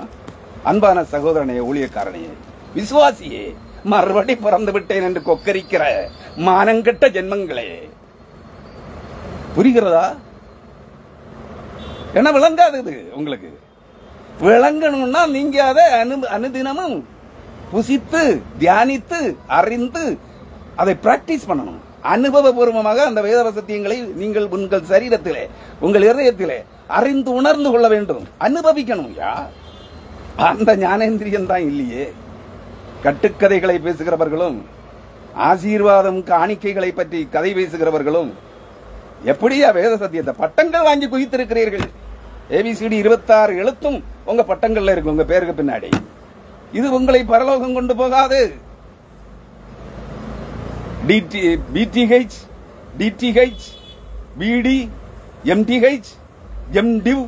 அன்பான சகோதரனையே, ஊழியக்காரனையே, விசுவாசியே, மறுபடி பிறந்து விட்டேன் என்று கொக்கரிக்கிற மானங்கெட்ட ஜென்மங்களே, புரிகிறதா? என்ன விளங்காது இது உங்களுக்கு? விளங்கணும்னா நீங்க அதை அனுதினமும் புசித்து தியானித்து அறிந்து அதை பிராக்டிஸ் பண்ணணும். அனுபவபூர்வமாக அந்த வேத சத்தியங்களை நீங்கள் உங்கள் சரீரத்திலே உங்கள் இதயத்திலே அறிந்து உணர்ந்து கொள்ள வேண்டும், அனுபவிக்கணும். அந்த ஞானேந்திரியம் தான் இல்லையே. கட்டுக்கதைகளை பேசுகிறவர்களும் ஆசீர்வாதம் காணிக்கைகளை பற்றி கதை பேசுகிறவர்களும் எப்படியா வேத சத்தியத்தை பட்டங்கள் வாங்கி குவித்திருக்கிறீர்கள்? ABCD 26 எழுத்தும் உங்க பட்டங்கள்ல இருக்கு, உங்க பேருக்கு பின்னாடி. இது உங்களை பரலோகம் கொண்டு போகாது. BTH, DTH, BD, MTH, MDiv,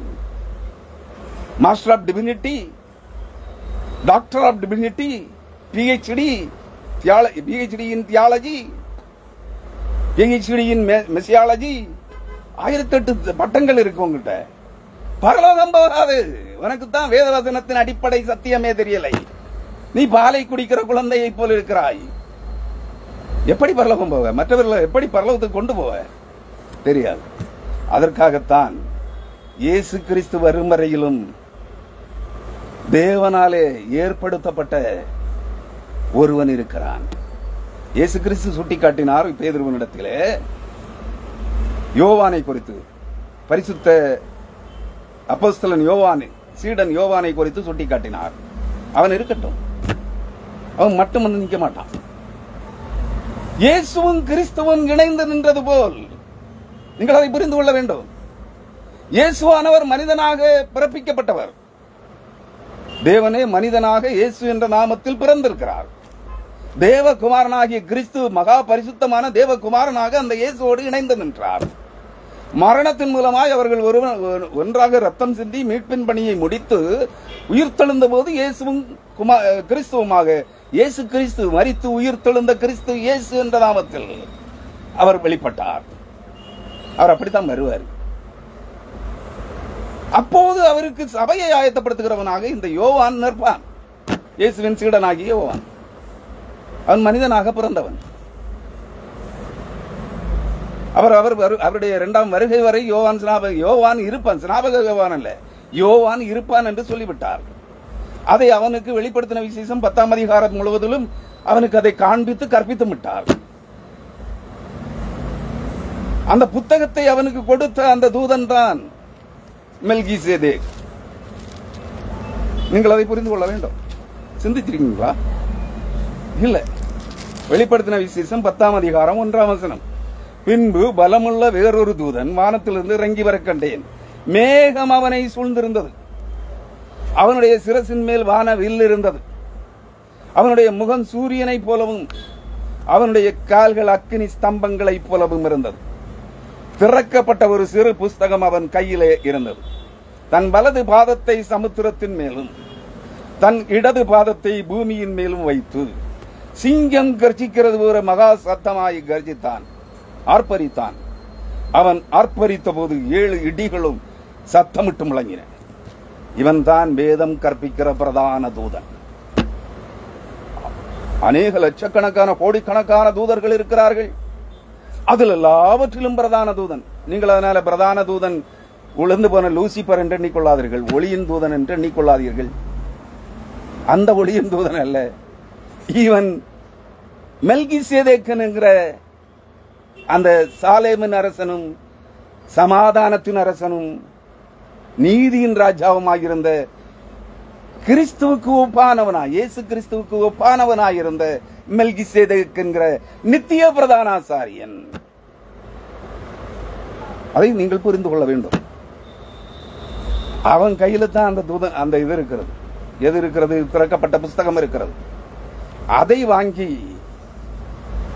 Master of Divinity, Doctor of Divinity, PhD in Theology, PhD in Missiology, 1008 பட்டங்கள் இருக்கு உங்ககிட்ட. பரலோகம் போகாது. உனக்கு தான் வேதவசனத்தின் அடிப்படை சத்தியமே தெரியலை. நீ பாலை குடிக்கிற குழந்தையை போல இருக்கிறாய். எப்படி பரலோகம் போக? மற்றவர்களை எப்படி பரலோகத்துக்கு கொண்டு போக தெரியாது. அதற்காகத்தான் இயேசு கிறிஸ்து வரும் வரையிலும் தேவனாலே ஏற்படுத்தப்பட்ட ஒருவன் இருக்கிறான். இயேசு கிறிஸ்து சுட்டிக்காட்டினார் பேதுருவினிடத்திலே யோவானை குறித்து, பரிசுத்த அப்போஸ்தலன் யோவான், சீடன் யோவானை குறித்து சுட்டிக்காட்டினார். அவன் இருக்கட்டும், அவன் மட்டும் வந்து நிற்க மாட்டான். இயேசுவும் கிறிஸ்துவும் இணைந்து நின்றது போல் நீங்கள் அதை புரிந்து கொள்ள வேண்டும். இயேசுவானவர் மனிதனாக பிறப்பிக்கப்பட்டவர். தேவனே மனிதனாக இயேசு என்ற நாமத்தில் பிறந்திருக்கிறார். தேவகுமாரனாகிய கிறிஸ்து மகா பரிசுத்தமான தேவகுமாரனாக அந்த இயேசுவோடு இணைந்து நின்றார். மரணத்தின் மூலமாய் அவர்கள் ஒன்றாக ரத்தம் சிந்தி மீட்பின் பணியை முடித்து உயிர்த்தெழுந்த போது இயேசுவும் கிறிஸ்துவுமாக இயேசு கிறிஸ்து மரித்து உயிர்த்தெழுந்த கிறிஸ்து இயேசு என்ற நாமத்தில் அவர் வெளிப்பட்டார். அவர் அப்படித்தான் வருவார். அப்போது அவருக்கு சபையை ஆயத்தப்படுத்துகிறவனாக இந்த யோவான் நிற்பான். இயேசுவின் சீடனாகிய யோவான். அவன் மனிதனாக பிறந்தவன். அவருடைய இரண்டாம் வருகை வரை யோவான் இருப்பான், ஸ்நாபக யோவான் அல்ல, யோவான் இருப்பான் என்று சொல்லிவிட்டார். அதை அவனுக்கு வெளிப்படுத்தின விசேஷம் 10ஆம் அதிகாரம் முழுவதிலும் அவனுக்கு அதை காண்பித்து கற்பித்து விட்டார். அந்த புத்தகத்தை அவனுக்கு கொடுத்த அந்த தூதன் தான் மெல்கிசேதேக். நீங்கள் அதை புரிந்து கொள்ள வேண்டும். சிந்திச்சிருக்கீங்களா? இல்ல. வெளிப்படுத்தின விசேஷம் 10ஆம் அதிகாரம் 1ஆம் வசனம். பின்பு பலமுள்ள வேறொரு தூதன் வானத்திலிருந்து இறங்கி வர கண்டேன். மேகம் அவனை சூழ்ந்திருந்தது. அவனுடைய சிரசின் மேல் வானவில் இருந்தது. அவனுடைய முகம் சூரியனை போலவும் அவனுடைய கால்கள் அக்கினி ஸ்தம்பங்களை போலவும் இருந்தது. திறக்கப்பட்ட ஒரு சிறு புஸ்தகம் அவன் கையிலே இருந்தது. தன் வலது பாதத்தை சமுத்திரத்தின் மேலும் தன் இடது பாதத்தை பூமியின் மேலும் வைத்து சிங்கம் கர்ஜிக்கிறது போல மகா சத்தமாய் கர்ஜித்தான், ஆர்ப்பரித்தான். அவன் ஆர்ப்பரித்த போது 7 இடிகளும் சத்தமிட்டு முழங்கின. இவன் தான் வேதம் கற்பிக்கிற பிரதான தூதன். அநேக லட்சக்கணக்கான கோடிக்கணக்கான தூதர்கள் இருக்கிறார்கள். அதில் எல்லாவற்றிலும் பிரதான தூதன். நீங்கள் அதனால பிரதான தூதன் உழந்து போன லூசிபர் என்று எண்ணிக்கொள்ளாதீர்கள், ஒளியின் தூதன் என்று எண்ணிக்கொள்ளாதீர்கள். அந்த ஒளியின் தூதன் அல்ல. இவன் மெல்கிசேதேக் என்கிற அந்த சாலேமின் அரசனும் சமாதானத்தின் அரசனும் நீதியின் ராஜாவுமாயிருந்த கிறிஸ்துவுக்கு ஒப்பானவனாய், இயேசு கிறிஸ்துவுக்கு ஒப்பானவனாயிருந்த மெல்கிசேதேக் என்கிற நித்திய பிரதான ஆசாரியன். அதை நீங்கள் புரிந்து கொள்ள வேண்டும். அவன் கையில தான் அந்த தூதன், அந்த இது இருக்கிறது. எது இருக்கிறது? திறக்கப்பட்ட புஸ்தகம் இருக்கிறது. அதை வாங்கி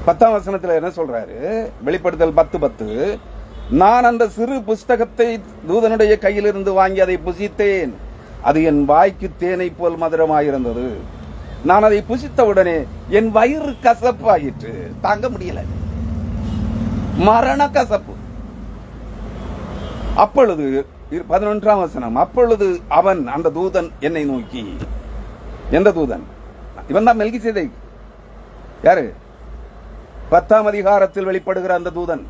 10ஆம் வசனத்தில் என்ன சொல்றாரு? வெளிப்படுத்தல் 10:10, நான் அந்த சிறு புஸ்தகத்தை தூதனுடைய கையிலிருந்து வாங்கி அதை புசித்தேன். அது என் வாய்க்கு தேனை போல் மதுரமாயிருந்தது. நான் அதை புசித்தவுடனே என் வயிறு கசப்பாயிற்று, தாங்க முடியல, மரண கசப்பு. அப்பொழுது 11ஆம் வசனம், அப்பொழுது அவன் அந்த தூதன் என்னை நோக்கி, எந்த தூதன்? இவன் தான் மெல்கிசேதேக். யாரு? 10ஆம் அதிகாரத்தில் வெளிப்படுகிற அந்த தூதன்.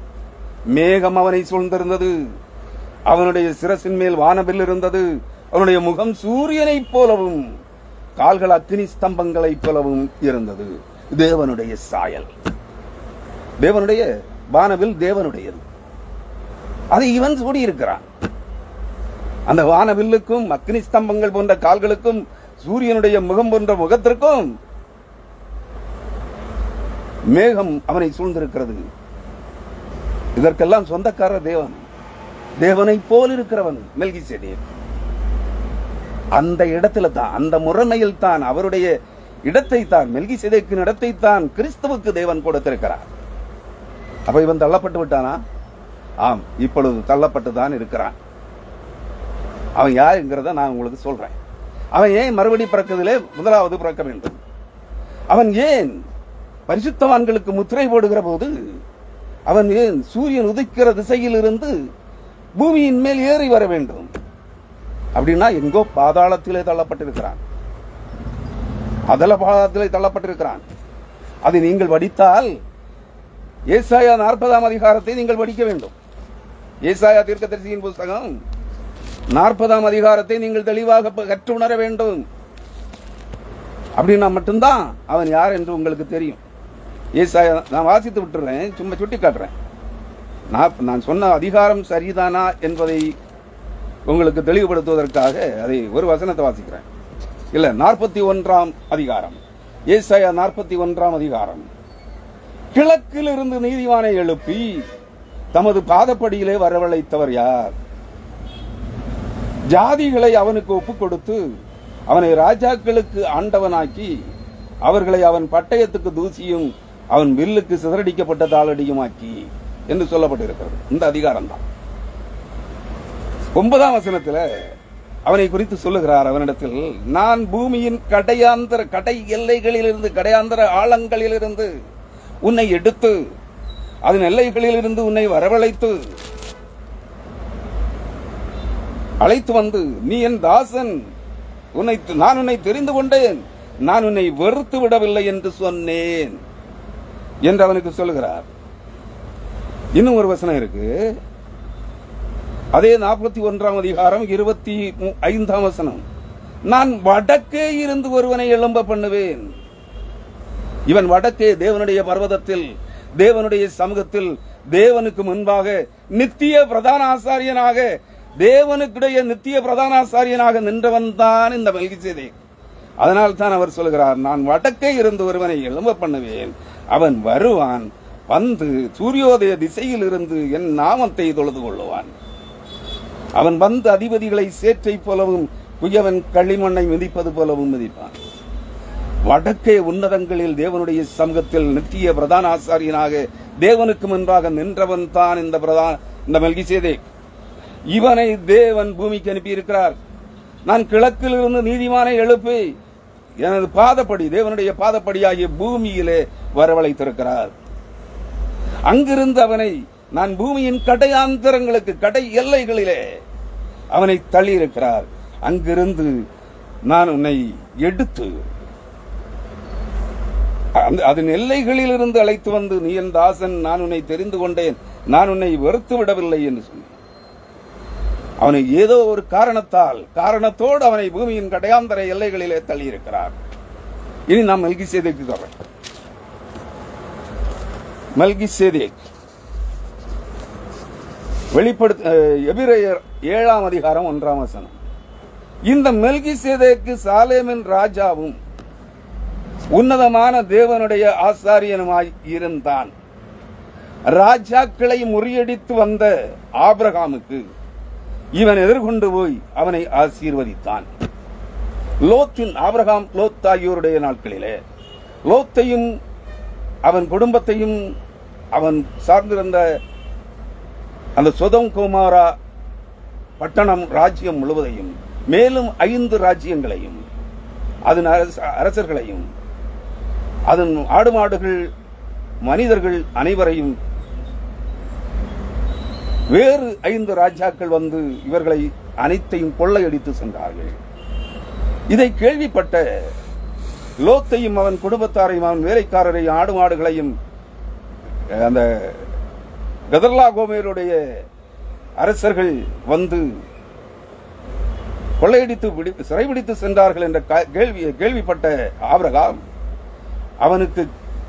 மேகம் அவனை சூழ்ந்திருந்தது. அவனுடைய சிரசின் மேல் வானவில் இருந்தது. அவனுடைய முகம் சூரியனை போலவும் கால்கள் அக்னி ஸ்தம்பங்களை போலவும் இருந்தது. தேவனுடைய சாயல். தேவனுடைய வானவில் தேவனுடையது. அதை இவன் சூடி இருக்கிறான். அந்த வானவில்லுக்கும் அக்னி ஸ்தம்பங்கள் போன்ற கால்களுக்கும் சூரியனுடைய முகம் போன்ற முகத்திற்கும் மேகம் அவனை சூழ்ந்திருக்கிறது. இதற்கெல்லாம் சொந்தக்காரர் தேவன். தேவனை போல் இருக்கிறவன் மெல்கிசேதேக். அந்த இடத்துல தான், அந்த முறைமையில் தான், அவருடைய இடத்தை தான், மெல்கிசேதேக்கின் இடத்தை தான் கிறிஸ்துவுக்கு தேவன் கொடுத்திருக்கிறார். அப்ப இவன் தள்ளப்பட்டு விட்டானா? ஆம், இப்பொழுது தள்ளப்பட்டு தான் இருக்கிறான். அவன் யாருங்கிறத நான் உங்களுக்கு சொல்றேன். அவன் ஏன் மறுபடி பிறக்கதிலே முதலாவது பிறக்க வேண்டும்? அவன் ஏன் பரிசுத்தவான்களுக்கு முத்திரை போடுகிற போது அவன் ஏன் சூரியன் உதிக்கிற திசையில் இருந்து பூமியின் மேல் ஏறி வர வேண்டும்? அப்படின்னா எங்கோ பாதாளத்திலே தள்ளப்பட்டிருக்கிறான். அதல பாதாளத்திலே தள்ளப்பட்டிருக்கிறான். அதை நீங்கள் படித்தால் ஏசாயா 40ஆம் அதிகாரத்தை நீங்கள் படிக்க வேண்டும். ஏசாயா தீர்க்கதரிசியின் புத்தகம் 40ஆம் அதிகாரத்தை நீங்கள் தெளிவாக கற்றுணர வேண்டும். அப்படின்னா மட்டும்தான் அவன் யார் என்று உங்களுக்கு தெரியும். ஏசாயா நான் வாசித்து விட்டுறேன், சும்மா சுட்டி காட்டுறேன். நான் சொன்ன அதிகாரம் சரிதானா என்பதை உங்களுக்கு தெளிவுபடுத்துவதற்காக அதை ஒரு வசனத்தை வாசிக்கிறேன். இல்ல, 41ஆம் அதிகாரம், ஏசாயா 41ஆம் அதிகாரம். கிழக்கில் இருந்து நீதிவானை எழுப்பி தமது பாதப்படியிலே வரவழைத்தவர் யார்? ஜாதிகளை அவனுக்கு ஒப்புக் கொடுத்து அவனை ராஜாக்களுக்கு ஆண்டவனாக்கி அவர்களை அவன் பட்டயத்துக்கு தூசியும் அவன் வில்லுக்கு சிதறடிக்கப்பட்ட தாளடியுமாக்கி என்று சொல்லப்பட்டிருக்கிறது. இந்த அதிகாரம் தான் 9ஆம் வசனத்தில் அவனை குறித்து சொல்லுகிறார். அவனிடத்தில், நான் பூமியின் கடை எல்லைகளிலிருந்து, கடையாந்தர ஆழங்களிலிருந்து உன்னை எடுத்து அதன் எல்லைகளிலிருந்து உன்னை வரவழைத்து அழைத்து வந்து, நீ என் தாசன், நான் உன்னை தெரிந்து கொண்டேன், நான் உன்னை வெறுத்து விடவில்லை என்று சொன்னேன் என்று அவனுக்கு சொல்லுகிறார். இன்னும் ஒரு வசனம் இருக்கு, அதே 41ஆம் அதிகாரம் 25ஆம் வசனம். நான் வடக்கே இருந்து ஒருவனை எழும்ப பண்ணுவேன். இவன் வடக்கே தேவனுடைய பர்வதத்தில், தேவனுடைய சமூகத்தில், தேவனுக்கு முன்பாக நித்திய பிரதான ஆசாரியனாக, தேவனுக்குடைய நித்திய பிரதான ஆசாரியனாக நின்றவன் தான் இந்த மெல்கிசேதேக். அதனால் தான் அவர் சொல்கிறார், நான் வடக்கே இருந்து ஒருவனை எழும்ப பண்ணுவேன், அவன் வருவான், வந்து சூரியோதய திசையில் இருந்து என் நாமத்தை தொழுது கொள்ளுவான். அவன் வந்து அதிபதிகளை சேற்றை போலவும் குயவன் களிமண்ணை மிதிப்பது போலவும் மிதிப்பான். வடக்கே உன்னதங்களில் தேவனுடைய சமூகத்தில் நித்திய பிரதான ஆசாரியனாக தேவனுக்கு முன்பாக நின்றவன் தான் இந்த மெல்கிசேதேக். இவனை தேவன் பூமிக்கு அனுப்பியிருக்கிறார். நான் கிழக்கிலிருந்து நீதிமானை எழுப்பி எனது பாதப்படி, தேவனுடைய பாதப்படியாகிய பூமியிலே வரவழைத்திருக்கிறார். அங்கிருந்து அவனை நான் பூமியின் கடையாந்தரங்களுக்கு, கடை எல்லைகளிலே அவனை தள்ளி இருக்கிறார். அங்கிருந்து நான் உன்னை எடுத்து அதன் எல்லைகளில் இருந்து அழைத்து வந்து, நீ என் தாசன், நான் உன்னை தெரிந்து கொண்டேன், நான் உன்னை வெறுத்து விடவில்லை என்று சொன்னேன். அவனை ஏதோ ஒரு காரணத்தோடு அவனை பூமியின் கடையாந்தர எல்லைகளிலே தள்ளி இருக்கிறார். இனி நாம் மெல்கிசேதேக்கு வரோம். மெல்கிசேதேக் எபிரேயர் 7ஆம் அதிகாரம் 1ஆம் வசனம். இந்த மெல்கிசேதேக்கு சாலேமின் ராஜாவும் உன்னதமான தேவனுடைய ஆசாரியனுமாய் இருந்தான். ராஜாக்களை முறியடித்து வந்த ஆபிரகாமுக்கு இவன் எதிர்கொண்டு போய் அவனை ஆசீர்வதித்தான். ஆபிரகாம் லோத் ஆகியோருடைய நாட்களிலே லோத்தையும் அவன் குடும்பத்தையும் அவன் சார்ந்திருந்த அந்த சொதோம் கோமாரா பட்டணம் ராஜ்யம் முழுவதையும், மேலும் 5 ராஜ்யங்களையும், அதன் அரசர்களையும், அதன் ஆடு மாடுகள் மனிதர்கள் அனைவரையும், வேறு 5 ராஜாக்கள் வந்து இவர்களை அனைத்தையும் கொள்ளையடித்து சென்றார்கள். இதை கேள்விப்பட்ட லோத்தையும் அவன் குடும்பத்தாரையும் அவன் வேலைக்காரரையும் ஆடு மாடுகளையும் அந்த கதர்லா கோமேருடைய அரசர்கள் வந்து கொள்ளையடித்து சிறைபிடித்து சென்றார்கள் என்ற கேள்விப்பட்ட ஆபிரகாம் அவனுக்கு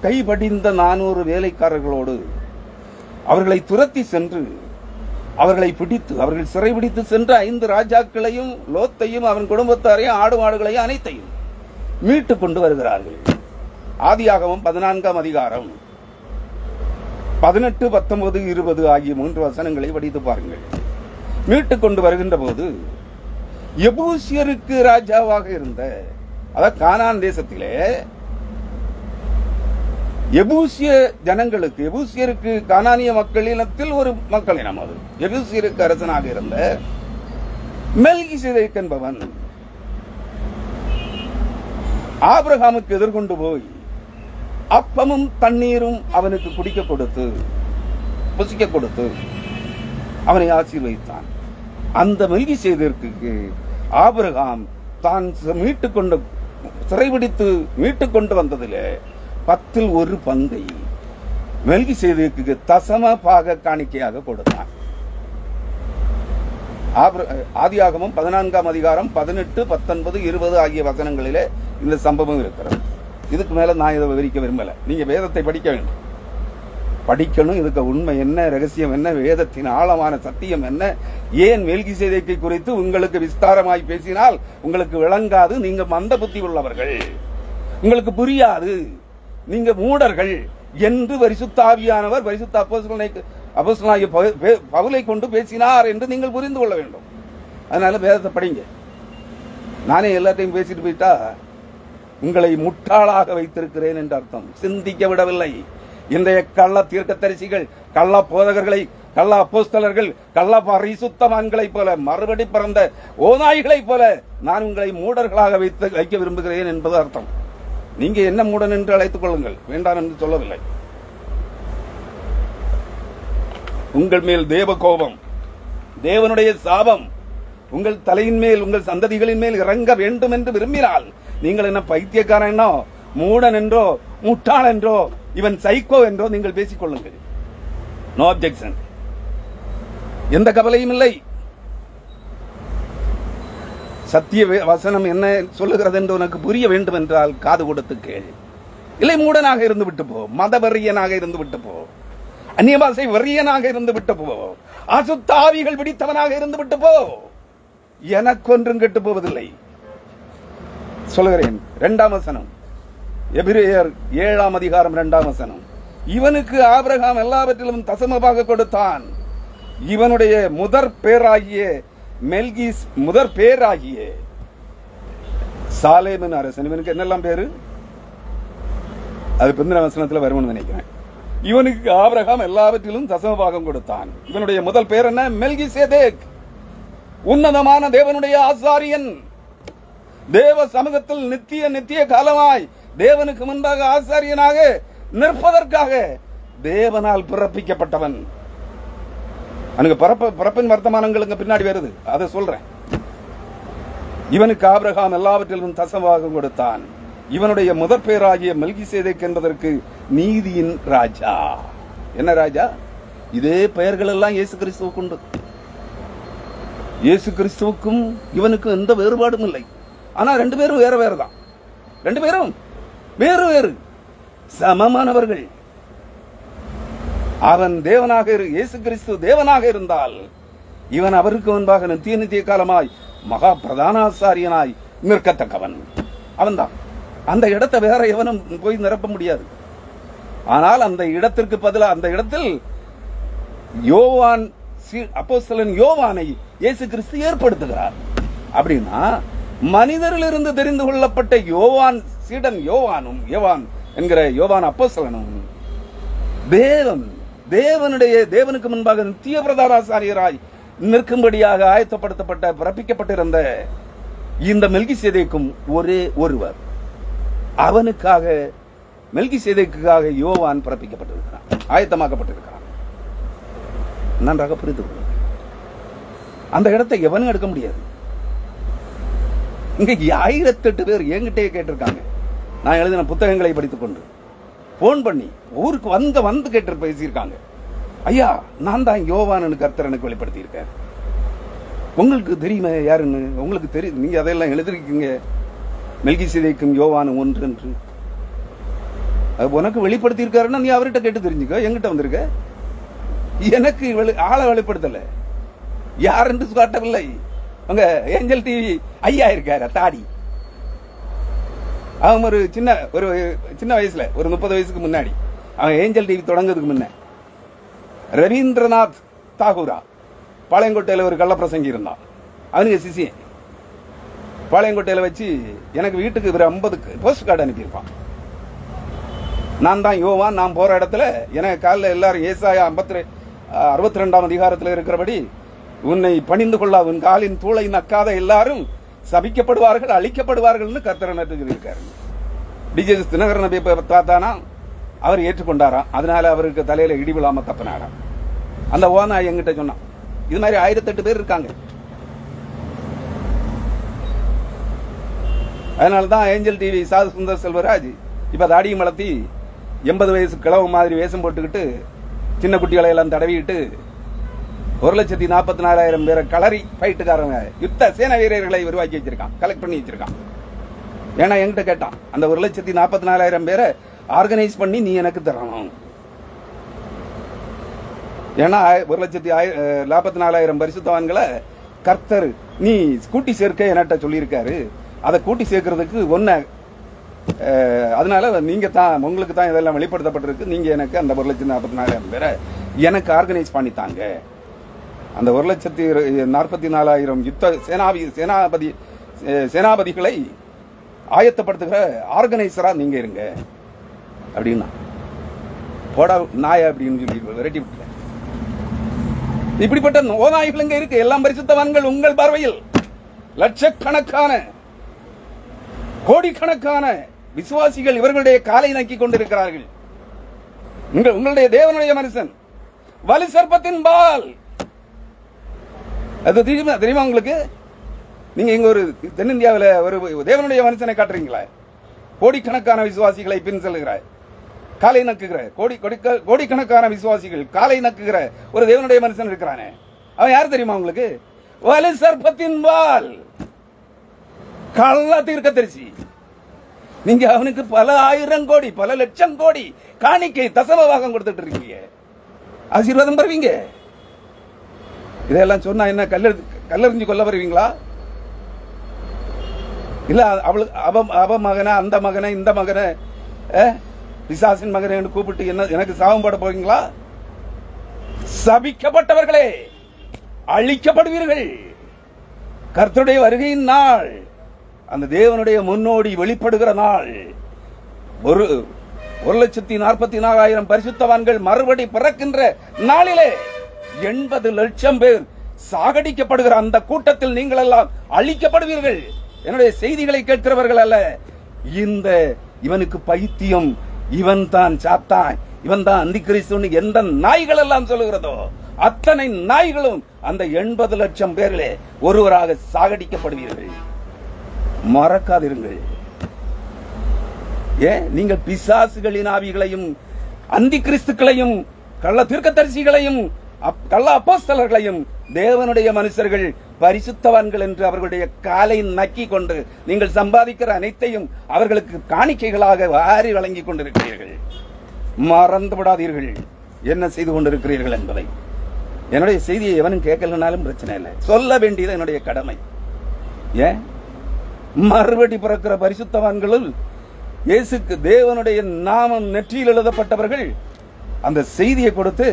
கைபடிந்த 400 வேலைக்காரர்களோடு அவர்களை துரத்தி சென்று அவர்களை பிடித்து, அவர்கள் சிறைபிடித்து சென்ற 5 ராஜாக்களையும் லோத்தையும் அவன் குடும்பத்தாரையும் ஆடு மாடுகளையும் அனைத்தையும் மீட்டுக் கொண்டு வருகிறார்கள். ஆதியாகமம் 14ஆம் அதிகாரம் 18, 19, 20 ஆகிய 3 வசனங்களை படித்து பாருங்கள். மீட்டுக் கொண்டு வருகின்ற போது எபூசியருக்கு ராஜாவாக இருந்த, அதாவது கானான் தேசத்திலே எபூசிய ஜனங்களுக்கு, எபூசியருக்கு கானானிய மக்களினத்தில் ஒரு மக்களினம், அது எபூசியருக்கு அரசனாக இருந்த மெல்கிசேதேக் என்பவன் ஆபிரகாமுக்கு எதிர்கொண்டு போய் அப்பமும் தண்ணீரும் அவனுக்கு குடிக்க கொடுத்து, புசிக்க கொடுத்து அவனை ஆசீர்வதித்தான். அந்த மெல்கிசேதேக்கு ஆபிரகாம் தான் சிறைபிடித்து மீட்டுக் கொண்டு வந்ததிலே 10ல் 1 பங்கை மெல்கிசேதேக்கு தசம பாக காணிக்கையாக கொடுத்தான். ஆதியாகமம் 14ஆம் அதிகாரம் 18, 19, 20 ஆகிய வசனங்களிலே இந்த சம்பவம் இருக்கிறது. இதுக்கு மேல நான் இதை விவரிக்க விரும்பல. நீங்க வேதத்தை படிக்க வேண்டும், படிக்கணும். இதுக்கு உண்மை என்ன, ரகசியம் என்ன, வேதத்தின் ஆழமான சத்தியம் என்ன, ஏன் மெல்கிசேதேக்கை குறித்து உங்களுக்கு விஸ்தாரமாய் பேசினால் உங்களுக்கு விளங்காது. நீங்க மந்த புத்தி உள்ளவர்கள், உங்களுக்கு புரியாது, நீங்க மூடர்கள் என்று பரிசுத்த ஆவியானவர் பரிசுத்த அப்போஸ்தலனாகிய பவுலை கொண்டு பேசினார் என்று நீங்கள் புரிந்து கொள்ள வேண்டும். அதனால வேதத்தை படிங்க. நானே எல்லாத்தையும் பேசிட்டு போயிட்டா உங்களை முட்டாளாக வைத்திருக்கிறேன் என்று அர்த்தம். சிந்திக்க விடவில்லை. இன்றைய கள்ள தீர்க்கதரிசிகள், கள்ள போதகர்களை, கள்ள அப்போஸ்தலர்கள், கள்ள பரிசுத்தவான்களைப் போல, மறுபடி பிறந்த ஓநாய்களைப் போல நான் உங்களை மூடர்களாக வைக்க விரும்புகிறேன் என்பது அர்த்தம். நீங்க என்ன மூடன் என்று அழைத்துக் கொள்ளுங்கள், வேண்டாம் என்று சொல்லவில்லை. உங்கள் மேல் தேவ கோபம், தேவனுடைய சாபம் உங்கள் தலையின் மேல், உங்கள் சந்ததிகளின் மேல் இறங்க வேண்டும் என்று விரும்பினால் நீங்கள் என்ன பைத்தியக்காரன் என்னோ, மூடன் என்றோ, முட்டாள் என்றோ, இவன் சைக்கோ என்றோ நீங்கள் பேசிக் கொள்ளுங்கள். நோ அப்ஜெக்ஷன், எந்த கவலையும் இல்லை. சத்திய வசனம் என்ன சொல்லுகிறது என்று உனக்கு புரிய வேண்டும் என்றால் காது கொடுத்து கேள். இல்லை மூடனாக இருந்து விட்டு போ, மத வெறியனாக இருந்து விட்டு போ, அந்நிய பாஷை வெறியனாக இருந்து விட்டு போ, அசுத்தாவிகள் பிடித்தவனாக இருந்து விட்டு போ, எனக்கொன்றும் கெட்டு போவதில்லை. சொல்கிறேன். 2ஆம் வசனம், எபிரேயர் 7ஆம் அதிகாரம் 2ஆம் வசனம். இவனுக்கு ஆபிரகாம் எல்லாவற்றிலும் தசமபாக கொடுத்தான். இவனுடைய முதற் பேராகிய சாலேமின் அரசன். இவனுக்கு என்னெல்லாம் பேரு? அது பிந்தின வசனத்தில் வரும்னு நினைக்கிறேன். இவனுக்கு ஆபிரகாம் எல்லாவற்றிலும் தசமபாகம் கொடுத்தான். இவனுடைய முதல் பேர் என்ன? மெல்கிசேதேக், உன்னதமான தேவனுடைய ஆசாரியன். தேவ சமூகத்தில் நித்திய காலமாய் தேவனுக்கு முன்பாக ஆசாரியனாக நிற்பதற்காக தேவனால் பிறப்பிக்கப்பட்டவன். அங்க பிறப்பின் வர்த்தமானங்களுக்கு பின்னாடி வருது, அதை சொல்றேன். இவனுக்கு ஆபிரகாம் எல்லாவற்றிலும் தசமபாகம் கொடுத்தான். இவனுடைய முதற் பேராகிய மெல்கிசேதேக் என்பதற்கு நீதியின் ராஜா. என்ன ராஜா? இதே பெயர்கள் எல்லாம் இயேசு கிறிஸ்துவுக்கு உண்டு. இயேசு கிறிஸ்துவுக்கும் இவனுக்கும் எந்த வேறுபாடும் இல்லை. ஆனா 2 பேரும் வேறு தான். 2 பேரும் வேறு சமமானவர்கள். அவன் தேவனாக இயேசு கிறிஸ்து தேவனாக இருந்தால் இவன் அவருக்கு முன்பாக நித்திய காலமாய் மகா பிரதானாசாரியனாய் நிற்கத்தக்கவன். அவன்தான். அந்த இடத்தை வேற எவனும் போய் நிரப்ப முடியாது. ஆனால் அந்த இடத்திற்கு பதிலாக அந்த இடத்தில் யோவான், அப்போஸ்தலன் யோவானை இயேசு கிறிஸ்து ஏற்படுத்துகிறார். அப்படின்னா மனிதரிலிருந்து தெரிந்து கொள்ளப்பட்ட யோவான் சீடன் யோவான் என்கிற யோவான் அப்போஸ்தலனும் தேவனுக்கு முன்பாக நித்திய பிரதானாசாரியராய் நிற்கும்படியாக ஆயத்தப்படுத்தப்பட்ட பிறப்பிக்கப்பட்டிருந்த இந்த மெல்கிசேதேக்கும் ஒரே ஒருவர். அவனுக்காக மெல்கிசேதேக்குக்காக யோவான் பிறப்பிக்கப்பட்டிருக்கிறான், ஆயத்தமாக்கப்பட்டிருக்கிறான். நன்றாக புரிந்து கொள்ளுங்கள். அந்த இடத்தை எவனும் எடுக்க முடியாது. இங்க 1008 பேர் என்கிட்டயே கேட்டிருக்காங்க. நான் எழுதின புத்தகங்களை படித்துக் கொண்டு போன் பண்ணி ஊருக்கு வந்து கேட்டு பேசியிருக்காங்க. ஐயா, நான் தான் யோவான் கர்த்தர் எனக்கு வெளிப்படுத்தி இருக்கார். உங்களுக்கு தெரியுமா யாருன்னு? உங்களுக்கு தெரியும், நீங்க அதையெல்லாம் எழுதிருக்கீங்க. மெல்கிசேதேக்கும் யோவான் ஒன்று என்று உனக்கு வெளிப்படுத்தி இருக்காருன்னா நீ அவர்கிட்ட கேட்டு தெரிஞ்சுக்க. எங்கிட்ட வந்திருக்க. எனக்கு ஆளை வெளிப்படுத்தல, யார் என்று காட்டவில்லை. உங்க ஏஞ்சல் டிவி ஐயா இருக்காரு, தாடி. அவன் ஒரு சின்ன வயசுல ஒரு 30 வயசுக்கு முன்னாடி, அவன் ஏஞ்சல் டிவி தொடங்குறதுக்கு முன்ன ரவீந்திரநாத் தாகூரா பாளையங்கோட்டையில் ஒரு கள்ளப்பிரசங்கி இருந்தான். அவனுக்கு சிசியன். பாளையங்கோட்டையில் வச்சு எனக்கு வீட்டுக்கு ஒரு 50 போஸ்ட் கார்டு அனுப்பியிருப்பான். நான் தான் யோவான், நான் போற இடத்துல எனக்கு காலில் எல்லாரும் ஏசாயா 62ஆம் அதிகாரத்தில் இருக்கிறபடி உன்னை பணிந்து கொள்ளா உன் காலின் தூளை நக்காத எல்லாரும் சபிக்கப்படுவார்கள், அழிக்கப்படுவார்கள் கர்த்தர் நட்டு சொல்லியிருக்காரு. டிஜேஎஸ் தினகரனை பார்த்தானா அவர் ஏற்றுக்கொண்டாராம். அதனால அவருக்கு தலையில இடி விழாம தப்பினாராம். அந்த ஓனா எங்கிட்ட சொன்னான். இது மாதிரி 1008 பேர் இருக்காங்க. அதனாலதான் ஏஞ்சல் டிவி சாது சுந்தர் செல்வராஜ் இப்ப தாடியும் வளர்த்தி 80 வயசு கிழவு மாதிரி வேஷம் போட்டுக்கிட்டு சின்ன குட்டிகளை எல்லாம் தடவிட்டு 1,44,000 பேரை களரி ஃபைட்டுக்காரங்க யுத்த சேன வீரர்களை உருவாக்கி வச்சிருக்கான், கலெக்ட் பண்ணி வச்சிருக்கான். ஏன்னா என்கிட்ட கேட்டான், அந்த 1,44,000 பேரை ஆர்கனைஸ் பண்ணி நீ எனக்கு தரணும். ஏன்னா 1,44,000 பரிசுத்தவான்களை கர்த்தர் நீ கூட்டி சேர்க்க என்கிட்ட சொல்லியிருக்காரு. அதை கூட்டி சேர்க்கறதுக்கு அதனால நீங்க தான், உங்களுக்கு தான் இதெல்லாம் வெளிப்படுத்தப்பட்டிருக்கு. நீங்க எனக்கு அந்த 1,44,000 பேரை எனக்கு ஆர்கனைஸ் பண்ணித்தாங்க. அந்த 1,44,000 யுத்த சேனாபதிகளை ஆயத்தப்படுத்துகிற ஆர்கனைசரா நீங்க இருங்க அப்படின்னா போடா நாய அப்படின்னு சொல்லி விரட்டி விட்டு. இப்படிப்பட்ட நோநாய்கள் இங்க இருக்கு. எல்லாம் பரிசுத்தவான்கள் உங்கள் பார்வையில். லட்சக்கணக்கான கோடிக்கணக்கான விசுவாசிகள் இவர்களுடைய காலை நக்கி கொண்டிருக்கிறார்கள். உங்களுடைய தேவனுடைய மனுஷன் வலு சர்ப்பத்தின் பால், அது தெரியுமா உங்களுக்கு? நீங்க இங்க ஒரு தென்னிந்தியாவில் ஒரு தேவனுடைய மனுஷனை காட்டுறீங்களா? கோடிக்கணக்கான விசுவாசிகளை பின் செல்லுகிற, காலை நக்குகிற, கோடிக்கணக்கான விசுவாசிகள் காலை நக்குகிற ஒரு தேவனுடைய மனுஷன் இருக்கிறானே, அவன் யார் தெரியுமா உங்களுக்கு? வலு சர்ப்பத்தின் வால், கள்ள தீர்க்கதரிசி. நீங்க அவனுக்கு பல ஆயிரம் கோடி, பல லட்சம் கோடி காணிக்கை தசமபாகம் கொடுத்துட்டு இருக்கீங்க, ஆசீர்வாதம் பெறுவீங்க. இதெல்லாம் சொன்னா என்ன கல்லெறிஞ்சு கொல்ல வருவீங்களா? இல்ல அவ மகனை, அந்த மகனை, இந்த மகனை, பிசாசின் மகனை கூப்பிட்டு என்ன எனக்கு சாபம் போட போறீங்களா? சபிக்கப்பட்டவர்களே, அழிக்கப்படுவீர்கள். கர்த்தருடைய வருகையின் நாள், அந்த தேவனுடைய முன்னோடி வெளிப்படுகிற நாள். 1,44,000 பரிசுத்தவான்கள் மறுபடி பிறக்கின்ற நாளிலே 80 லட்சம் பேர் சாகடிக்கப்படுகிற அந்த கூட்டத்தில் நீங்கள் எல்லாம் அழிக்கப்படுவீர்கள். என்னுடைய செய்திகளை கேட்கிறவர்கள் அல்ல. இவனுக்கு பைத்தியம், இவன் தான் சாத்தான், இவன் தான் அந்திகிறிஸ்து, எந்த நாய்கள் எல்லாம் சொல்லுகிறதோ அத்தனை நாய்களும் அந்த 80 லட்சம் பேர்களே ஒருவராக சாகடிக்கப்படுவீர்கள். மறக்காதிருங்கள். ஏன் நீங்கள் பிசாசுகளின் ஆவிகளையும் அந்தி கிறிஸ்துக்களையும் கள்ள தீர்க்கதரிசிகளையும் கள்ள அப்போஸ்தலர்களையும் தேவனுடைய மனுஷர்கள் பரிசுத்தவான்கள் என்று அவர்களுடைய காலை நக்கி கொண்டு நீங்கள் சம்பாதிக்கிற அனைத்தையும் அவர்களுக்கு காணிக்கைகளாக வாரி வழங்கிக் கொண்டிருக்கிறீர்கள். மறந்து விடாதீர்கள் என்ன செய்து கொண்டிருக்கிறீர்கள் என்பதை. என்னுடைய செய்தியை எவனும் கேட்கலனாலும் பிரச்சனை இல்லை, சொல்ல வேண்டியது என்னுடைய கடமை. ஏன் மறுபடி பிறக்கிற பரிசுத்தவான்களுள் இயேசுக்கு தேவனுடைய நாமம் நெற்றியில் எழுதப்பட்டவர்கள் அந்த செய்தியை கொடுத்து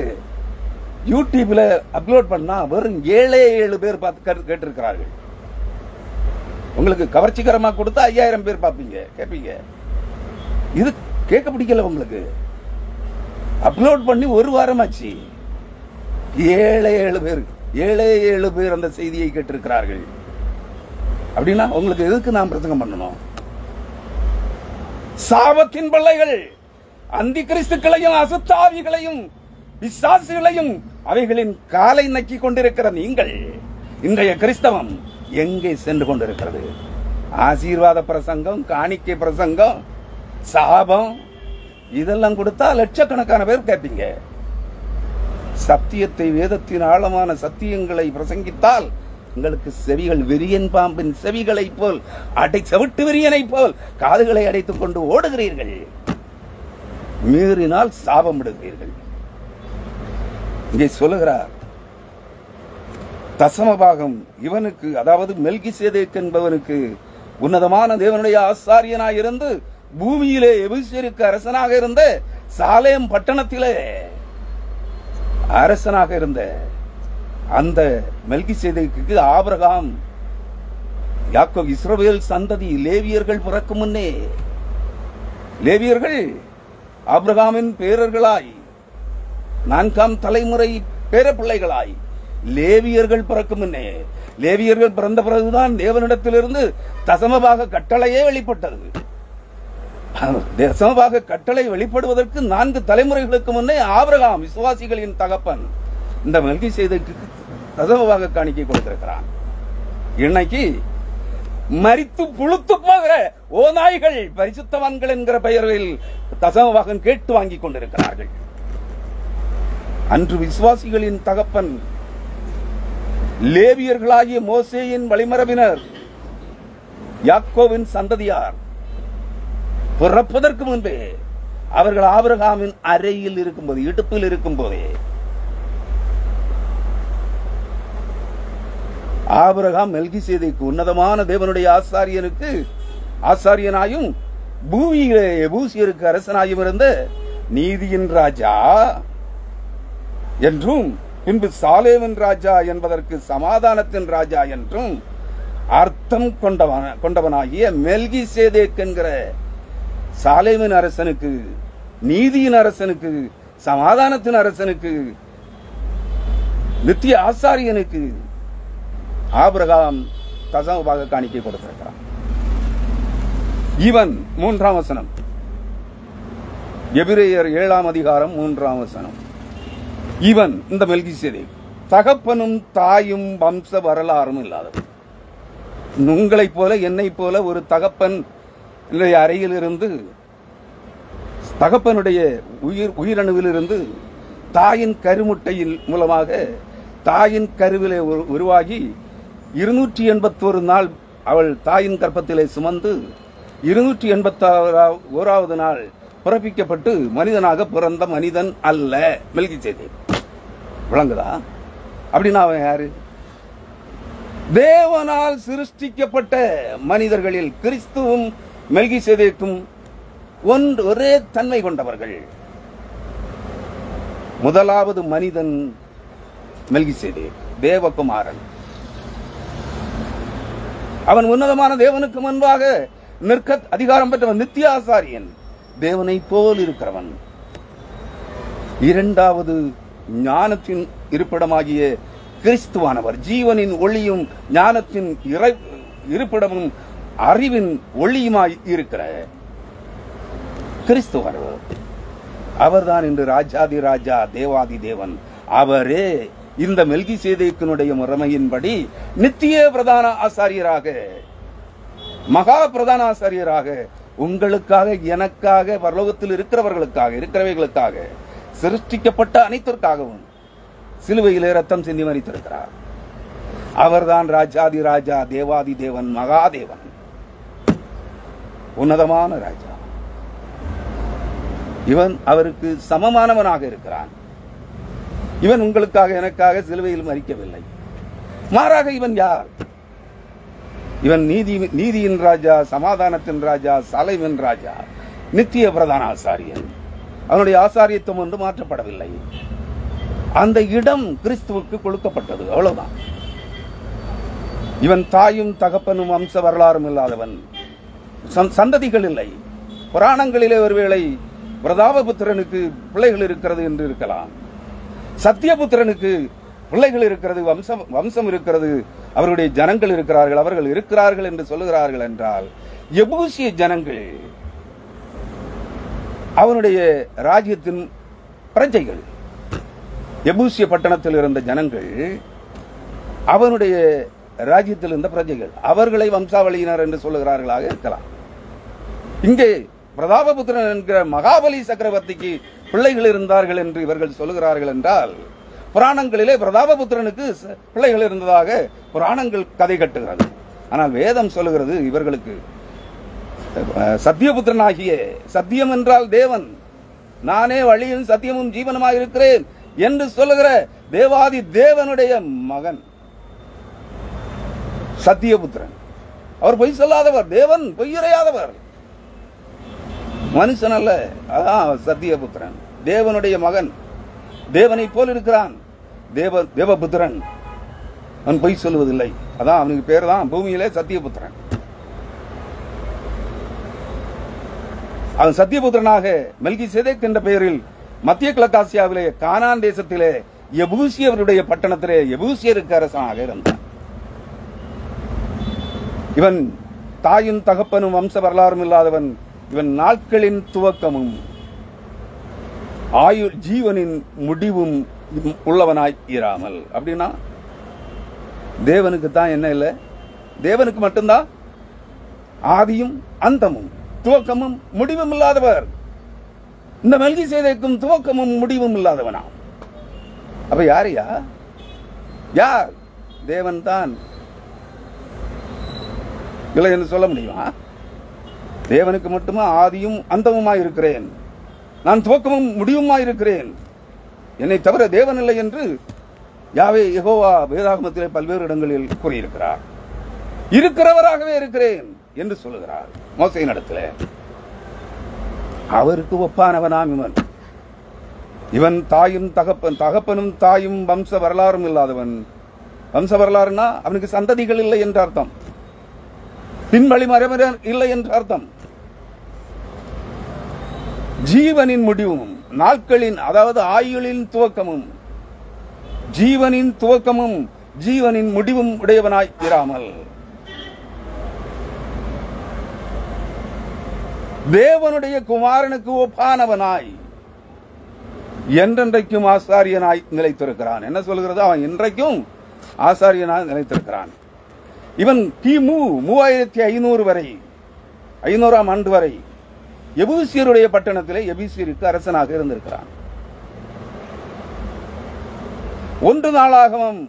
யூடியூப்ல அப்லோட் பண்ணா வெறும் 7 பேர் பார்த்து கேட்டிருக்கிறார்கள். உங்களுக்கு கவர்ச்சிகரமா கொடுத்தா 5000 பேர் பார்ப்பீங்க, கேட்பீங்க. இது கேட்க பிடிக்கல உங்களுக்கு. அப்லோட் பண்ணி 1 வாரம் ஆச்சு. 7 பேர் அந்த செய்தியை கேட்டிருக்கிறார்கள். அப்படின்னா உங்களுக்கு எதுக்கு நாம் பிரசங்கம் பண்ணணும்? சாபத்தின் பிள்ளைகள் அந்தி கிறிஸ்துக்களையும் அசுத்தாவிகளையும் பிசாசுகளையும் அவைகளின் காலை நக்கி கொண்டிருக்கிற நீங்கள் இன்றைய கிறிஸ்தவம் எங்கே சென்று கொண்டிருக்கிறது? ஆசீர்வாத பிரசங்கம், காணிக்கை பிரசங்கம், சாபம் இதெல்லாம் கொடுத்தா லட்சக்கணக்கான பேர் கேட்பீங்க. சத்தியத்தை, வேதத்தின் ஆழமான சத்தியங்களை பிரசங்கித்தால் உங்களுக்கு செவிகள் விரியன் பாம்பின் செவிகளை போல் செவிட்டு விரியனை போல் காதுகளை அடைத்துக் கொண்டு ஓடுகிறீர்கள். மீறினால் சாபம் விடுகிறீர்கள். இங்கே சொல்லுகிறார், தசமபாகம் இவனுக்கு, அதாவது மெல்கிசேதேக் என்பவனுக்கு உன்னதமான தேவனுடைய ஆசாரியனாய் இருந்து பூமியிலே எபூசியருக்கு அரசனாக இருந்த, சாலேம் பட்டணத்திலே அரசனாக இருந்த அந்த மெல்கிசேதேக்குக்கு ஆபிரகாம், யாக்கோபு, இஸ்ரவேல் சந்ததி, லேவியர்கள் பிறக்கும் முன்னே, லேவியர்கள் ஆபிரகாமின் பேரர்களாய் 4ஆம் தலைமுறை பேரப்பிள்ளைகளாய் லேவியர்கள் பிறக்கும் முன்னே, லேவியர்கள் பிறந்த பிறகுதான் தேவனிடத்திலிருந்து தசமபாக கட்டளையே வெளிப்பட்டது. தசமபாக கட்டளை வெளிப்படுவதற்கு 4 தலைமுறைகளுக்கு முன்னே ஆபிரகாம், விசுவாசிகளின் தகப்பன், இந்த மெல்கிசேதேக்கு தசமபாக காணிக்கை கொடுத்திருக்கிறான். இன்னைக்கு மரித்து புழுத்து போகிற ஓநாய்கள் பரிசுத்தவான்கள் என்கிற பெயரில் தசமபாகம் கேட்டு வாங்கிக் கொண்டிருக்கிறார்கள். அன்று விசுவாசிகளின் தகப்பன் லேவியர்களாகிய மோசேயின் வழிமரபினர், யாக்கோவின் சந்ததியார் பிறப்பதற்கு முன்பே அவர்கள் ஆபிரகாமின் அறையில் இருக்கும்போது, இடுப்பில் இருக்கும் போதே ஆபிரகாம் மெல்கிசேதேக்கு உன்னதமான தேவனுடைய ஆசாரியனுக்கு ஆசாரியனாயும் பூமியிலே எபூசியருக்கு அரசனாயும் இருந்த நீதியின் ராஜா என்றும், பின்பு சாலேமின் ராஜா என்பதற்கு சமாதானத்தின் ராஜா என்றும் அர்த்தம் கொண்டவனாகிய மெல்கிசேதேக் என்கிற சாலேமின் அரசனுக்கு, நீதியின் அரசனுக்கு, சமாதானத்தின் அரசனுக்கு, நித்திய ஆசாரியனுக்கு ஆபிரகாம் தசமபாக காணிக்கை கொடுத்திருக்கிறான். இவன் 3ஆம் வசனம், எபிரேயர் 7ஆம் அதிகாரம் 3ஆம் வசனம். இவன், இந்த மெல்கிசேதேக், தகப்பனும் தாயும் வம்ச வரலாறும் இல்லாதவன். உங்களைப் போல என்னை போல ஒரு தகப்பன் அறையில் இருந்து தகப்பனுடைய உயிரணுவில் இருந்து தாயின் கருமுட்டையின் மூலமாக தாயின் கருவிலே உருவாகி 281 நாள் அவள் தாயின் கர்ப்பத்திலே சுமந்து 281வது நாள் பிறப்பிக்கப்பட்டு மனிதனாக பிறந்த மனிதன் அல்ல மெல்கிசேதேக். விளங்குதா? அப்படின்னா அவன் யாரு? தேவனால் சிருஷ்டிக்கப்பட்ட மனிதர்களில் கிறிஸ்துவும் மெல்கிசேதேக்கும் ஒரே தன்மை கொண்டவர்கள். முதலாவது மனிதன் மெல்கிசேதேக், தேவகுமாரன். அவன் உன்னதமான தேவனுக்கு முன்பாக நிற்க அதிகாரம் பெற்றவன், நித்திய ஆசாரியன், தேவனை போல் இருக்கிறவன். இரண்டாவது ஞானத்தின் இருப்பிடமாகிய கிறிஸ்துவானவர், ஜீவனின் ஒளியும் ஞானத்தின் இருப்பிடமும் அறிவின் ஒளியுமாய் இருக்கிற கிறிஸ்துவானவர். அவர்தான் இன்று ராஜாதி ராஜா, தேவாதி தேவன். அவரே இந்த மெல்கிசேதேக்கினுடைய முறைமையின்படி நித்திய பிரதான ஆசாரியராக, மகா பிரதான ஆசாரியராக உங்களுக்காக, எனக்காக, பரலோகத்தில் இருக்கிறவைகளுக்காக சிருஷ்டிக்கப்பட்ட அனைத்திற்காகவும் சிலுவையிலே ரத்தம் சிந்தி மரித்திருக்கிறார். அவர்தான் ராஜாதி ராஜா, தேவாதி தேவன், மகாதேவன், உன்னதமான ராஜா. இவன் அவருக்கு சமமானவனாக இருக்கிறான். இவன் உங்களுக்காக எனக்காக சிலுவையில் மரிக்கவில்லை. மாறாக இவன் யார்? இவன் நீதியின் ராஜா, சமாதானத்தின் ராஜா, சலைவின் ராஜா, நித்திய பிரதான ஆசாரியன். அவனுடைய ஆசாரியத்துவம் ஒன்று மாற்றப்படவில்லை. அந்த இடம் கிறிஸ்துவுக்கு கொடுக்கப்பட்டது, அவ்வளவுதான். இவன் தாயும் தகப்பனும் வம்ச வரலாறும் இல்லாதவன், சந்ததிகள் இல்லை. புராணங்களிலே ஒருவேளை பிரதாபபுத்திரனுக்கு பிள்ளைகள் இருக்கிறது என்று இருக்கலாம், சத்தியபுத்திரனுக்கு பிள்ளைகள் இருக்கிறது, வம்சம் இருக்கிறது, அவருடைய ஜனங்கள் இருக்கிறார்கள், அவர்கள் இருக்கிறார்கள் என்று சொல்லுகிறார்கள் என்றால், எபூசிய ஜனங்கள் அவனுடைய ராஜ்யத்தின் பிரஜைகள். எபூசிய பட்டணத்தில் இருந்த ஜனங்கள் அவனுடைய ராஜ்யத்தில் இருந்த பிரஜைகள், அவர்களை வம்சாவளியினர் என்று சொல்லுகிறார்களாக இருக்கலாம். இங்கே பிரதாபபுத்திரன் என்கிற மகாபலி சக்கரவர்த்திக்கு பிள்ளைகள் இருந்தார்கள் என்று இவர்கள் சொல்லுகிறார்கள் என்றால், புராணங்களிலே பிரதாபபுத்திரனுக்கு பிள்ளைகள் இருந்ததாக புராணங்கள் கதை கட்டுகிறது. ஆனால் வேதம் சொல்லுகிறது இவர்களுக்கு சத்தியபுத்திரனாகிய, சத்தியம் என்றால் தேவன், நானே வழியும் சத்தியமும் ஜீவனுமாய் இருக்கிறேன் என்று சொல்லுகிற தேவாதி தேவனுடைய மகன் சத்தியபுத்திரன். அவர் பொய் சொல்லாதவர், தேவன் பொய்யுரையாதவர், மனுஷன் அல்ல. அதான் சத்தியபுத்திரன், தேவனுடைய மகன், தேவனை போல் இருக்கிறான், தேவபுத்திரன். அவன் பொய் சொல்லுவதில்லை. அதான் அவனுக்கு பேர் தான் பூமியிலே சத்தியபுத்திரன். அவன் சத்தியபுத்திரனாக மெல்கிசேதேக் என்ற பெயரில் மத்திய கிழக்காசியாவிலே கானான் தேசத்திலே எபூசியருடைய பட்டணத்திலே எபூசியருக்கு அரசனாக இருந்தான். இவன் தாயும் தகப்பனும் வம்ச வரலாறும் இல்லாதவன். இவன் நாட்களின் துவக்கமும் ஜீவனின் முடிவும் உள்ளவனாய் இராமல். அப்படின்னா தேவனுக்கு தான் என்ன இல்லை? தேவனுக்கு மட்டும்தான் ஆதியும் அந்தமும் துவக்கமும் முடிவும் இல்லாதவர். இந்த மெல்கிசேதேக்கும் துவக்கமும் முடிவும் இல்லாதவனா? அப்ப யாரையா? யார்? தேவன் தான் இல்லை என்று சொல்ல முடியுமா? தேவனுக்கு மட்டுமா ஆதியும் அந்தமுமாய் இருக்கிறேன், நான் துவக்கமும் முடிவுமாய் இருக்கிறேன், என்னை தவிர தேவன் இல்லை என்று யாவே யெகோவா வேதாகமத்திலே பல்வேறு இடங்களில் கூறியிருக்கிறார். இருக்கிறவராகவே இருக்கிறேன் என்று சொல்லுகிறார் மோசேயின் இடத்திலே. அவருக்கு ஒப்பானவனாம் இவன். இவன் தாயும் தகப்பனும் தாயும் வம்ச வரலாறும் இல்லாதவன். வம்ச வரலாறுனா அவனுக்கு சந்ததிகள் இல்லை என்ற அர்த்தம், பின்வழி மரபர் இல்லை என்ற அர்த்தம். ஜீவனின் முடிவும் நாட்களின், அதாவது ஆயுளின் துவக்கமும் ஜீவனின் துவக்கமும் ஜீவனின் முடிவும் உடையவனாய் இராமல் தேவனுடைய குமாரனுக்கு ஒப்பானவனாய் என்றென்றைக்கும் ஆசாரியனாய் நிலைத்திருக்கிறான். என்ன சொல்கிறது? அவன் இன்றைக்கும் ஆசாரியனாய் நிலைத்திருக்கிறான். இவன் கிமு 3500 வரை 500ஆம் ஆண்டு வரை எபூசியருடைய பட்டணத்திலே எபூசியருக்கு அரசனாக இருந்திருக்கிறான். 1 நாளாகமம்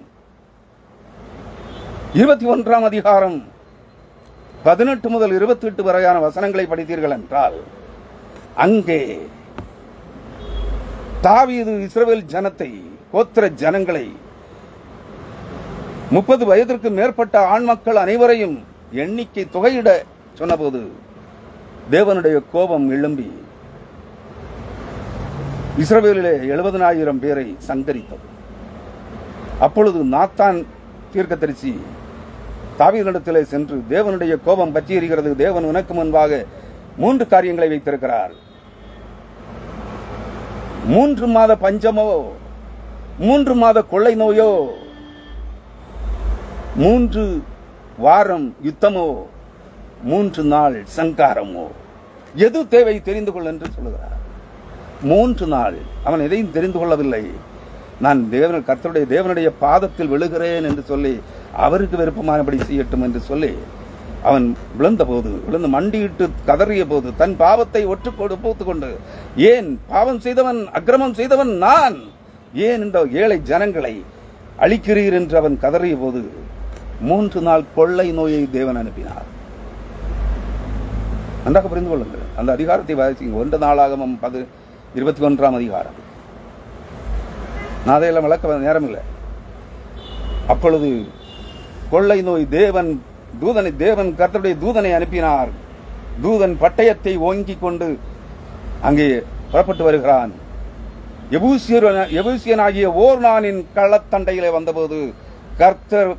21ஆம் அதிகாரம் 18 முதல் 28 வரையான வசனங்களை படித்தீர்கள் என்றால் அங்கே தாவீது இஸ்ரவேல் ஜனத்தை, கோத்திர ஜனங்களை, 30 வயதிற்கு மேற்பட்ட ஆண் மக்கள் அனைவரையும் எண்ணிக்கை தொகையிட சொன்னபோது தேவனுடைய கோபம் எழும்பி இஸ்ரவேலிலே 70,000 பேரை சங்கரித்தது. அப்பொழுது நாத்தான் தீர்க்கதரிசி தாவீதினிடத்திலே சென்று, தேவனுடைய கோபம் பற்றி எரிகிறது, தேவன் உனக்கு முன்பாக 3 காரியங்களை வைத்திருக்கிறார். 3 மாத பஞ்சமோ, 3 மாத கொள்ளை நோயோ, 3 வாரம் யுத்தமோ, 3 நாள் சங்காரமோ, எது தேவை தெரிந்து கொள் என்று சொல்லுகிறார். 3 நாள் அவன் எதையும் தெரிந்து கொள்ளவில்லை. நான் கர்த்தருடைய தேவனுடைய பாதத்தில் விழுகிறேன் என்று சொல்லி அவருக்கு விருப்பமானபடி செய்யட்டும் என்று சொல்லி அவன் விழுந்து மண்டியிட்டு கதறிய போது தன் பாவத்தை ஒற்றுக்கொண்டு கொண்டு, ஏன் பாவம் செய்தவன், அக்கிரமம் செய்தவன் நான், ஏன் இந்த ஏழை ஜனங்களை அழிக்கிறீர் என்று அவன் கதறிய போது 3 நாள் கொள்ளை நோயை தேவன் அனுப்பினார். நன்றாக புரிந்து கொள்ளுங்கள். அந்த அதிகாரத்தை வாசிங்க. 1 நாளாகமம் 21ஆம் அதிகாரம். நான் அதையெல்லாம் விளக்க நேரம் இல்லை. அப்பொழுது கொள்ளை நோய் தேவன் கர்த்தருடைய தூதனை அனுப்பினார். தூதன் பட்டயத்தை ஓங்கிக் கொண்டு அங்கே புறப்பட்டு வருகிறான். எபூசியனாகிய ஓர்னானின் களத்தண்டையிலே வந்தபோது கர்த்தர்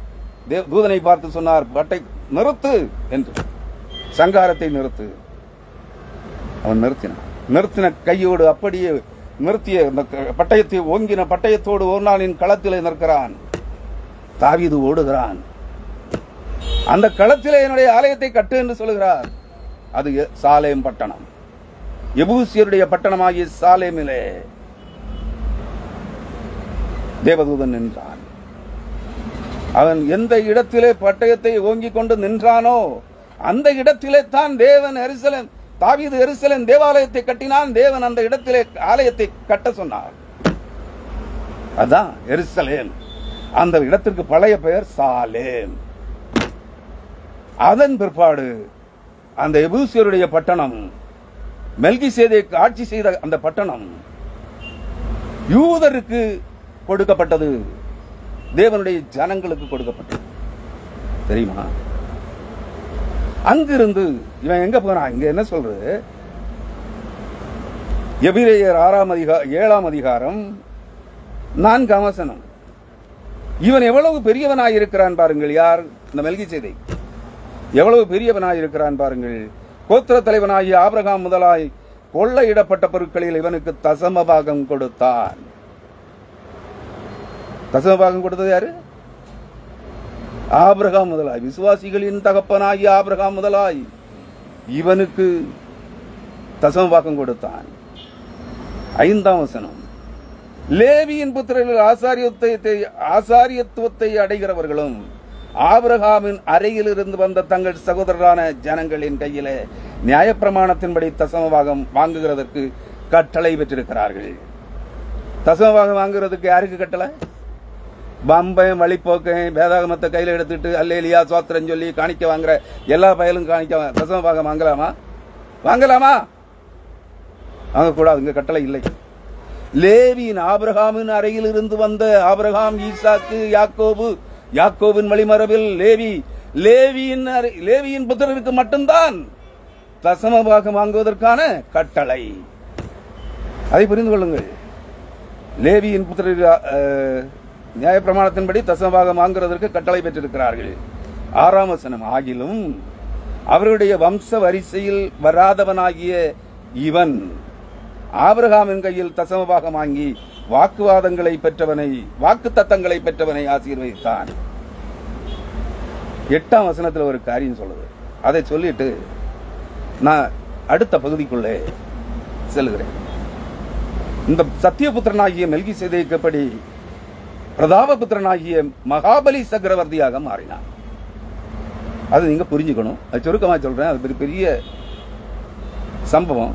தூதனை பார்த்து சொன்னார், பட்டை நிறுத்து என்று, சங்காரத்தை நிறுத்து. அவன் நிறுத்தின கையோடு அப்படியே நிறுத்திய பட்டயத்தை ஓங்கின பட்டயத்தோடு ஓர்னானின் களத்திலே நிற்கிறான். தாவீது ஓடுகிறான். அந்த களத்திலே என்னுடைய ஆலயத்தை கட்டு என்று சொல்லுகிறார். அது சாலேம் பட்டணம், எபூசியருடைய பட்டணமாகிய சாலேமிலே தேவதூதன் நின்றான். அவன் எந்த இடத்திலே பட்டயத்தை ஓங்கிக் கொண்டு நின்றானோ அந்த இடத்திலே தான் தேவன் தாவீது எருசலேம் தேவாலயத்தை கட்டினான். தேவன் அந்த இடத்திலே ஆலயத்தை கட்ட சொன்னார். அதான் எருசலேம். அந்த இடத்திற்கு பழைய பெயர் சாலேம். அதன் பிற்பாடு அந்த எபூசியருடைய பட்டணம், மெல்கிசேதேக்கு ஆட்சி செய்த அந்த பட்டணம் யூதருக்கு கொடுக்கப்பட்டது, தேவனுடைய ஜனங்களுக்கு கொடுக்கப்பட்டது. தெரியுமா? அங்கிருந்து இவன் எங்க போனான்? இங்க என்ன சொல்றது? எபிரேயர் 7ஆம் அதிகாரம் 4ஆம் வசனம். இவன் எவ்வளவு பெரியவனாயிருக்கிறான் பாருங்கள். யார்? இந்த மெல்கிசேதேக் எவ்வளவு பெரியவனாயிருக்கிறான் பாருங்கள். கோத்திர தலைவனாகிய ஆபிரகாம் முதலாய் கொள்ளையிடப்பட்ட பொருட்களில் இவனுக்கு தசமபாகம் கொடுத்தான். தசமபாகம் கொடுத்தது யாரு? ஆபிரகாம் முதலாய், விசுவாசிகளின் தகப்பனாகிய ஆபிரகாம் முதலாய் இவனுக்கு தசமபாகம் கொடுத்தான். 5ஆம் வசனம். லேவியின் புத்திரர்கள் ஆசாரியத்துவத்தை அடைகிறவர்களும் ஆபிரகாமின் அறையில் இருந்து வந்த தங்கள் சகோதரரான ஜனங்களின் கையிலே நியாயப்பிரமாணத்தின்படி தசமபாகம் வாங்குகிறதற்கு கட்டளை பெற்றிருக்கிறார்கள். தசமபாகம் வாங்குறதுக்கு யாருக்கு கட்டளை? பம்பையும் வழிப்போக்கையும் வேதாகமத்தை கையில் எடுத்துட்டு அல்லேலியா சோத்திரம் சொல்லி காணிக்க வாங்குற எல்லா பயலும் காணிக்க தசமபாகம் வாங்கலாமா? வாங்கக்கூடாது. இங்க கட்டளை இல்லை. லேவியின் ஆபிரகாமின் அறையில் இருந்து வந்த ஆபிரகாம், ஈசாக்கு, யாக்கோபின் வழிமரபில் லேவியின் புத்திரருக்கு மட்டும்தான் தசமபாகம் வாங்குவதற்கான கட்டளை. அதை புரிந்து கொள்ளுங்கள். லேவியின் புத்திரர் நியாயப்பிரமாணத்தின்படி தசமபாகம் வாங்குவதற்கு கட்டளை பெற்றிருக்கிறார்கள். 6ஆம் வசனம். ஆகிலும் அவருடைய வம்ச வரிசையில் வராதவனாகிய இவன் ஆபிரகாமின் கையில் தசமபாகம் வாங்கி வாக்குத்தத்தங்களை பெற்றவனை ஆசீர்வதித்தான். 8ஆம் வசனத்தில் ஒரு காரியம் சொல்லுது. அதை சொல்லிட்டு நான் அடுத்த பகுதிக்குள்ளே செல்கிறேன். இந்த சத்தியபுத்திரனாகிய மெல்கிசேதேக்கப்படி பிரதாபபுத்திரனாகிய மகாபலி சக்கரவர்த்தியாக மாறினான். அதை நீங்க புரிஞ்சுக்கணும். அது சுருக்கமா சொல்றேன். அது பெரிய சம்பவம்,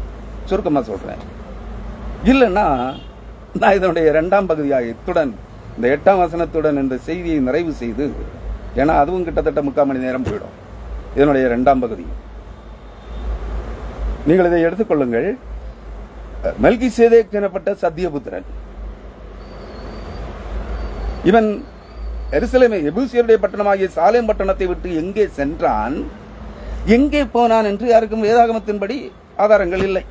சுருக்கமா சொல்றேன். இல்லைன்னா நான் இதனுடைய 2ஆம் பகுதியாக இத்துடன் இந்த 8ஆம் வசனத்துடன் இந்த செய்தியை நிறைவு செய்து, ஏன்னா அதுவும் கிட்டத்தட்ட 3/4 மணி நேரம் போயிடும். இதனுடைய 2ஆம் பகுதி நீங்கள் இதை எடுத்துக்கொள்ளுங்கள். மெல்கிசேதேக் எனப்பட்ட சத்தியபுத்திரன், இவன் எருசலேமை எபூசியருடைய பட்டணமாகிய சாலேம் பட்டணத்தை விட்டு எங்கே சென்றான், எங்கே போனான் என்று யாருக்கும் வேதாகமத்தின்படி ஆதாரங்கள் இல்லை.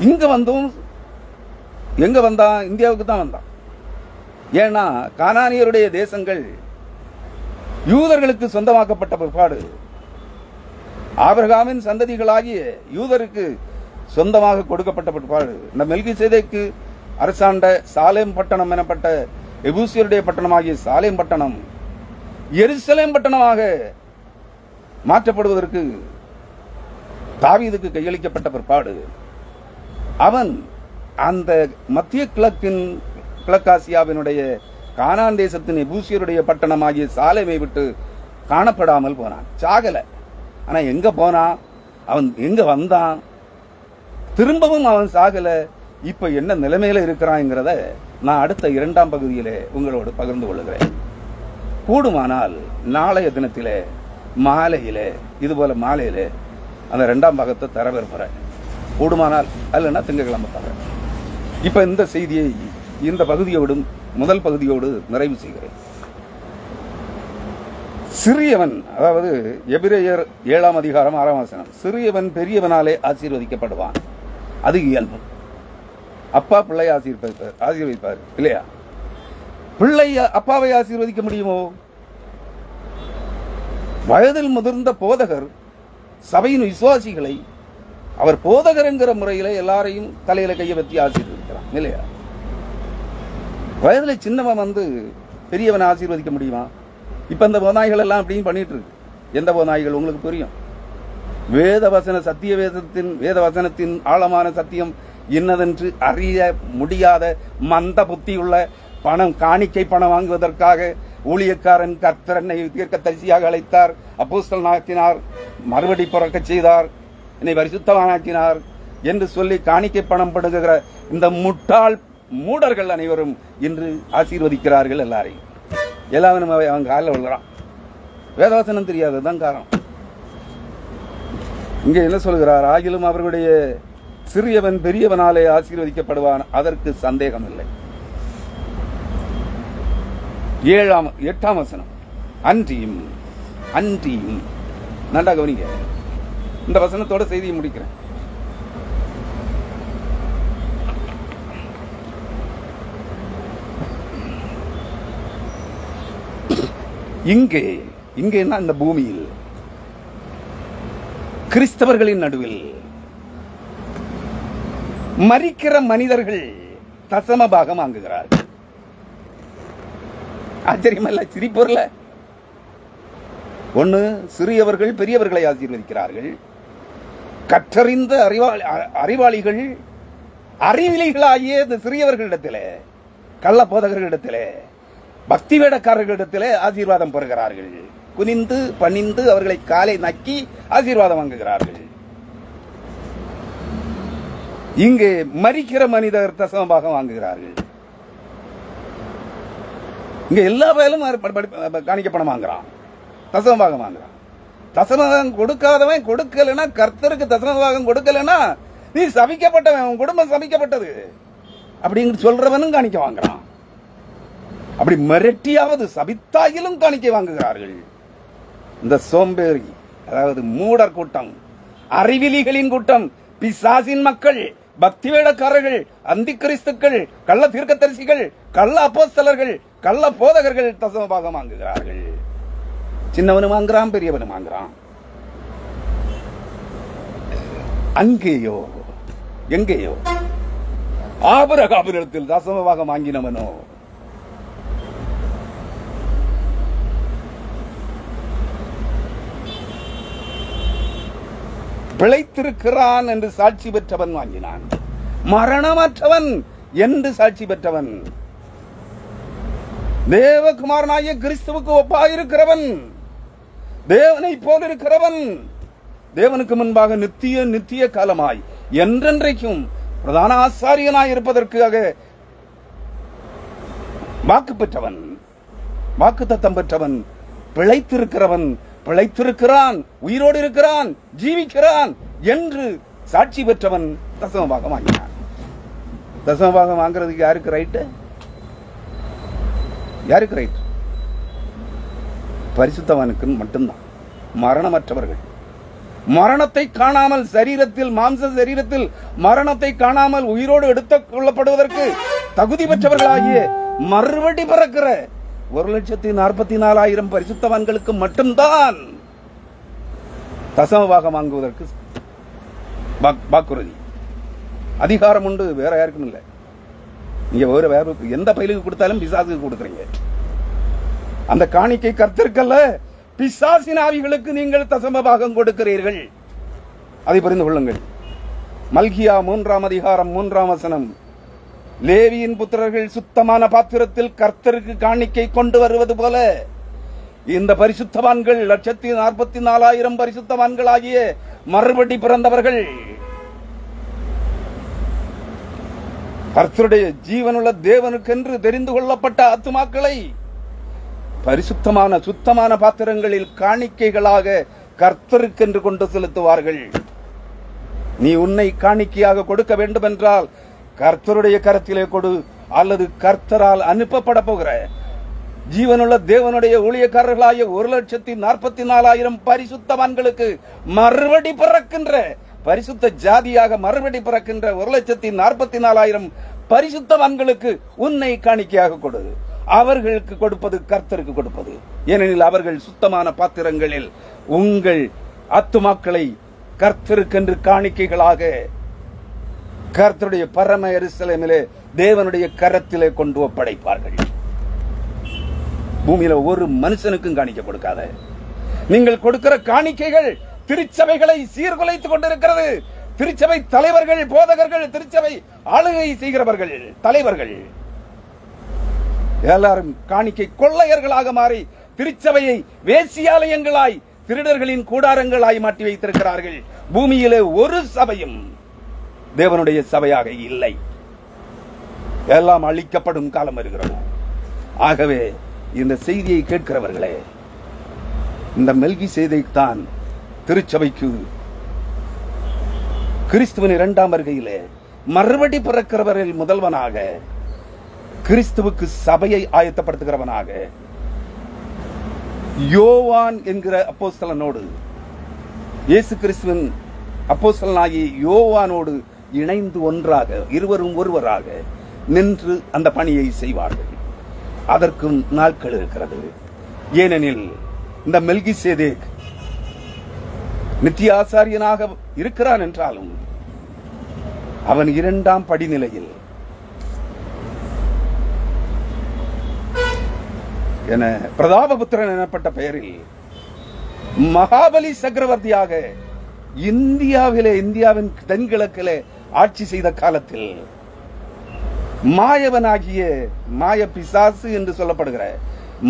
இங்க வந்தும் எங்க வந்தான்? இந்தியாவுக்கு தான் வந்தான். ஏன்னா கானானியருடைய தேசங்கள் யூதர்களுக்கு சொந்தமாக்கப்பட்ட பிற்பாடு ஆபிரகாமின் சந்ததிகளாகிய யூதருக்கு சொந்தமாக கொடுக்கப்பட்ட பிற்பாடு இந்த மெல்கிசேதேக்கு அரசாண்ட சாலேம் பட்டணம் எனப்பட்ட எபூசியருடைய பட்டணமாகிய சாலேம் பட்டணம் எருசலேம் பட்டணமாக மாற்றப்படுவதற்கு தாவீதுக்கு கையளிக்கப்பட்ட பிற்பாடு அவன் அந்த மத்திய கிழக்காசியாவினுடைய கானான் தேசத்தின் எபூசியருடைய பட்டணமாகிய சாலேமை விட்டு காணப்படாமல் போனான். சாகல. ஆனா எங்க போனான்? அவன் எங்க வந்தான்? திரும்பவும் அவன் சாகல. இப்ப என்ன நிலைமையில இருக்கிறாங்கிறத நான் அடுத்த 2ஆம் பகுதியிலே உங்களோடு பகிர்ந்து கொள்ளுகிறேன். கூடுமானால் நாளைய தினத்திலே மாலையிலே, இதுபோல மாலையிலே அந்த 2ஆம் பாகத்தை தர விரும்புறேன். கூடுமானால் அல்லனா திங்கட்கிழமை தரேன். இப்ப இந்த செய்தியை இந்த பகுதியோடு, முதல் பகுதியோடு நிறைவு செய்கிறேன். சிறியவன், அதாவது எபிரேயர் 7ஆம் அதிகாரம் 6ஆம் வசனம், சிறியவன் பெரியவனாலே ஆசீர்வதிக்கப்படுவான். அது இயல்பு. அப்பா பிள்ளையை ஆசீர்வதிப்பார் இல்லையா? பிள்ளை அப்பாவை ஆசீர்வதிக்க முடியுமோ? வயதில் முதிர்ந்த போதகர் சபையின் விசுவாசிகளை அவர் போதகர் என்கிற முறையில எல்லாரையும் தலையில கையை வச்சு ஆசீர்வதிக்கிறான் இல்லையா? வயதுல சின்னவன் வந்து பெரியவனை ஆசீர்வதிக்க முடியுமா? இப்ப இந்த போனாய்கள் எல்லாம் அப்படின்னு பண்ணிட்டு இருக்கு. எந்த போனாய்கள் உங்களுக்கு புரியும்? வேத வசனத்தின் ஆழமான சத்தியம் இன்னதென்று அறிய முடியாத மந்த புத்தியுள்ள பணம், காணிக்கை பணம் வாங்குவதற்காக ஊழியக்காரன் கர்த்தரனை தீர்க்கதரிசியாக அழைத்தார், அப்போஸ்தலனாக்கினார், மறுபடி பிறக்க செய்தார், என்னை பரிசுத்தவானாக்கினார் என்று சொல்லி காணிக்கை பணம் படுகிற இந்த முட்டாள் மூடர்கள் அனைவரும் இன்று ஆசீர்வதிக்கிறார்கள். எல்லாரையும் எல்லாரும் அவங்க காலில் விழுறான். வேதவசனம் தெரியாததுதான் காரணம். இங்க என்ன சொல்கிறார்? ஆகிலும் அவர்களுடைய சிறியவன் பெரியவனாலே ஆசீர்வதிக்கப்படுவான், அதற்கு சந்தேகம் இல்லை. 8ஆம் வசனம், அன்றியும் நன்றா கவனிங்க. இந்த வசனத்தோட செய்தியை முடிக்கிறேன். இங்கேன்னா இந்த பூமியில் கிறிஸ்தவர்களின் நடுவில் மரிக்கிற மனிதர்கள் தசம பாகம் வாங்குகிறார்கள். ஆச்சரியமல்ல? சிரிப்பொருள ஒண்ணு, சிறியவர்கள் பெரியவர்களை ஆசீர்வதிக்கிறார்கள். கற்றறிந்த அறிவாளிகள் அறிவிலிகளாகிய இந்த சிறியவர்களிடத்திலே, கள்ள போதகர்களிடத்திலே, பக்தி வேடக்காரர்களிடத்திலே ஆசீர்வாதம் பெறுகிறார்கள். குனிந்து பணிந்து அவர்களை காலை நக்கி ஆசீர்வாதம் வாங்குகிறார்கள். இங்கே மரிக்கிற மனிதர் தசமபாகம் வாங்குகிறார்கள். இங்க எல்லா வயலும் காணிக்க பணம் வாங்குறான், தசமபாகம் வாங்குறான். தசமபாகம் கொடுக்காதவன், கொடுக்கலன்னா கர்த்தருக்கு தசமபாகம் கொடுக்கலன்னா நீ சபிக்கப்பட்டவன், உன் குடும்பம் சபிக்கப்பட்டது அப்படின்னு சொல்றவனும் காணிக்க வாங்குறான். அப்படி மிரட்டியாவது சபித்தாயிலும் காணிக்கை வாங்குகிறார்கள். இந்த சோம்பேறி, அதாவது மூடர் கூட்டம், அறிவிலிகளின் கூட்டம், பிசாசின் மக்கள், பக்தி வேடக்காரர்கள், அந்தி கிறிஸ்துக்கள், கள்ள தீர்க்கதரிசிகள், கள்ள அப்போஸ்தலர்கள், கள்ள போதகர்கள் தசமபாகம் வாங்குகிறார்கள். சின்னவனும் வாங்குறான், பெரியவனும் வாங்குறான். அங்கேயோ எங்கேயோ ஆபிரகாமிடத்தில் தசமபாகம் வாங்கினவனோ பிழைத்திருக்கிறான் என்று சாட்சி பெற்றவன் வாங்கினான். மரணமற்றவன் என்று சாட்சி பெற்றவன், தேவகுமாரனாகிய கிறிஸ்துவுக்கு ஒப்பாயிருக்கிறவன் தேவனை போல இருக்கிறவன் தேவனுக்கு முன்பாக நித்திய நித்திய காலமாய் என்றென்றைக்கும் பிரதான ஆசாரியனாய் இருப்பதற்காக வாக்கு பெற்றவன், வாக்கு தத்தம் பெற்றவன், பிழைத்திருக்கிறவன், பிழைத்திருக்கிறான், உயிரோடு இருக்கிறான், ஜீவிக்கிறான் என்று சாட்சி பெற்றவன் தசமபாகம் வாங்கினான். தசமபாகம் வாங்குறதுக்கு யாருக்கு ரைட்டு? யாருக்கு ரைட்? பரிசுத்தவானுக்கு மட்டும்தான். மரணமற்றவர்கள், மரணத்தை காணாமல் சரீரத்தில், மாம்ச சரீரத்தில் மரணத்தை காணாமல் உயிரோடு எடுத்துக் கொள்ளப்படுவதற்கு தகுதி பெற்றவர்களாகிய மறுபடி பிறக்கிற 1,44,000 பரிசுத்தவான்களுக்கு மட்டும்தான் தசமபாகம் வாங்குவதற்கு வாக்குறுதி, அதிகாரம் உண்டு. வேற யாருக்கும் இல்லை. நீங்க வேற எந்த பயிலுக்கு கொடுத்தாலும் பிசாசுக்கு கொடுக்குறீங்க. அந்த காணிக்கை கர்த்தருக்கல்ல, பிசாசின் ஆவிகளுக்கு நீங்கள் தசமபாகம் கொடுக்கிறீர்கள். அதை புரிந்து கொள்ளுங்கள். மல்கியா 3ஆம் அதிகாரம் 3ஆம் வசனம், லேவியின் புத்திரர்கள் சுத்தமான பாத்திரத்தில் கர்த்தருக்கு காணிக்கை கொண்டு வருவது போல இந்த பரிசுத்தவான்கள் 1,44,000 பரிசுத்தவான்களாகிய மறுபடி பிறந்தவர்கள், கர்த்தருடைய ஜீவனுள்ள தேவனுக்கென்று தெரிந்து கொள்ளப்பட்ட ஆத்துமாக்களை பரிசுத்தமான சுத்தமான பாத்திரங்களில் காணிக்கைகளாக கர்த்தருக்கென்று கொண்டு செலுத்துவார்கள். நீ உன்னை காணிக்கையாக கொடுக்க வேண்டும் என்றால் கர்த்தருடைய கரத்திலே கொடு, அல்லது கர்த்தரால் அனுப்பப்பட போகிற ஜீவனுள்ள தேவனுடைய ஊழியக்காரர்களாகிய 1,44,000 பரிசுத்தவான்களுக்கு மறுபடி பிறக்கின்ற பரிசுத்த ஜாதியாக மறுபடி பிறக்கின்ற 1,44,000 பரிசுத்தவான்களுக்கு உன்னை காணிக்கையாக கொடு. அவர்களுக்கு கொடுப்பது கர்த்தருக்கு கொடுப்பது. ஏனெனில் அவர்கள் சுத்தமான பாத்திரங்களில் உங்கள் ஆத்துமாக்களை கர்த்தருக்கென்று காணிக்கைகளாக கர்த்தருடைய பரம எருசலேமிலே தேவனுடைய கரத்திலே கொண்டு ஒப்படைப்பார்கள். பூமியில ஒரு மனுஷனுக்கும் காணிக்கை கொடுக்காத. நீங்கள் கொடுக்கிற காணிக்கைகள் திருச்சபைகளை சீர்குலைத்துக் கொண்டிருக்கிறது. திருச்சபை தலைவர்கள், போதகர்கள், திருச்சபை ஆளுகை செய்கிறவர்கள், தலைவர்கள் எல்லாரும் காணிக்கை கொள்ளையர்களாக மாறி திருச்சபையை வேசியாலயங்களாய், திருடர்களின் கூடாரங்களாய் மாற்றி வைத்திருக்கிறார்கள். பூமியிலே ஒரு சபையும் தேவனுடைய சபையாக இல்லை. எல்லாம் அழிக்கப்படும் காலம் வருகிறது. ஆகவே இந்த செய்தியை கேட்கிறவர்களே, இந்த மெல்கிசேதேக் தான் திருச்சபைக்கு கிறிஸ்துவின் 2ஆம் வருகையிலே மறுபடி பிறக்கிறவரில் முதல்வனாக, கிறிஸ்துவுக்கு சபையை ஆயத்தப்படுத்துகிறவனாக யோவான் என்கிற அப்போஸ்தலனோடு, இயேசு கிறிஸ்துவின் அப்போஸ்தலனாகிய யோவானோடு இணைந்து ஒன்றாக, இருவரும் ஒருவராக நின்று அந்த பணியை செய்வார்கள். அதற்கும் நாட்கள் இருக்கிறது. ஏனெனில் இந்த மெல்கிசேதேக் நித்திய ஆசாரியனாக இருக்கிறான் என்றாலும் அவன் 2ஆம் படிநிலையில் என பிரதாபபுத்திரன் எனப்பட்ட பெயரில் மகாபலி சக்கரவர்த்தியாக இந்தியாவின் தென்கிழக்கிலே ஆட்சி செய்த காலத்தில் மாயவனாகிய மாய பிசாசு என்று சொல்லப்படுகிற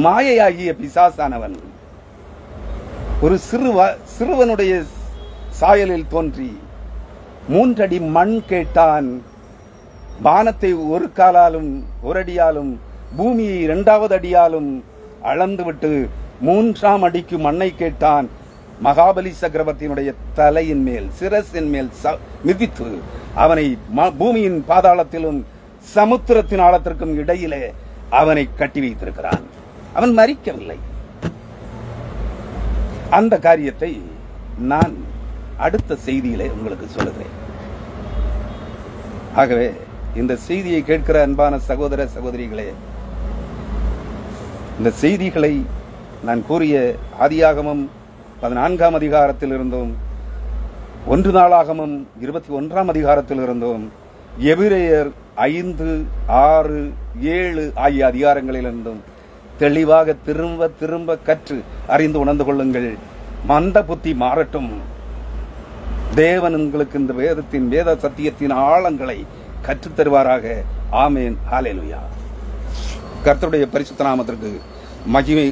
மாயையாகிய பிசாசானவன் ஒரு சிறுவனுடைய சாயலில் தோன்றி 3 அடி மண் கேட்டான். வானத்தை ஒரு காலாலும் ஒரு அடியாலும் பூமியை 2வது அடியாலும் அளந்துவிட்டு 3ஆம் அடிக்கு மண்ணை கேட்டான். மகாபலி சக்கரவர்த்தியினுடைய தலையின் மேல், சிரசின் மேல் மிதித்து அவனை பூமியின் பாதாளத்திலும் சமுத்திரத்தின் ஆழத்திற்கும் இடையிலே அவனை கட்டி வைத்திருக்கிறான். அவன் மரிக்கவில்லை. அந்த காரியத்தை நான் அடுத்த செய்தியிலே உங்களுக்கு சொல்லுகிறேன். ஆகவே இந்த செய்தியை கேட்கிற அன்பான சகோதர சகோதரிகளே, இந்த செய்திகளை நான் கூறிய ஆதியாகமம் 14ஆம் அதிகாரத்தில் இருந்தும், 1 நாளாகமம் 21ஆம் அதிகாரத்தில் இருந்தும், எபிரேயர் 5, 6, 7 ஆகிய அதிகாரங்களிலிருந்தும் தெளிவாக திரும்ப திரும்ப கற்று அறிந்து உணர்ந்து கொள்ளுங்கள். மந்த புத்தி மாறட்டும். தேவன் உங்களுக்கு இந்த வேத சத்தியத்தின் ஆழங்களை கற்றுத் தருவாராக. ஆமேன். ஹல்லேலூயா. கர்த்தருடைய பரிசுத்த நாமத்திற்கு மகிமை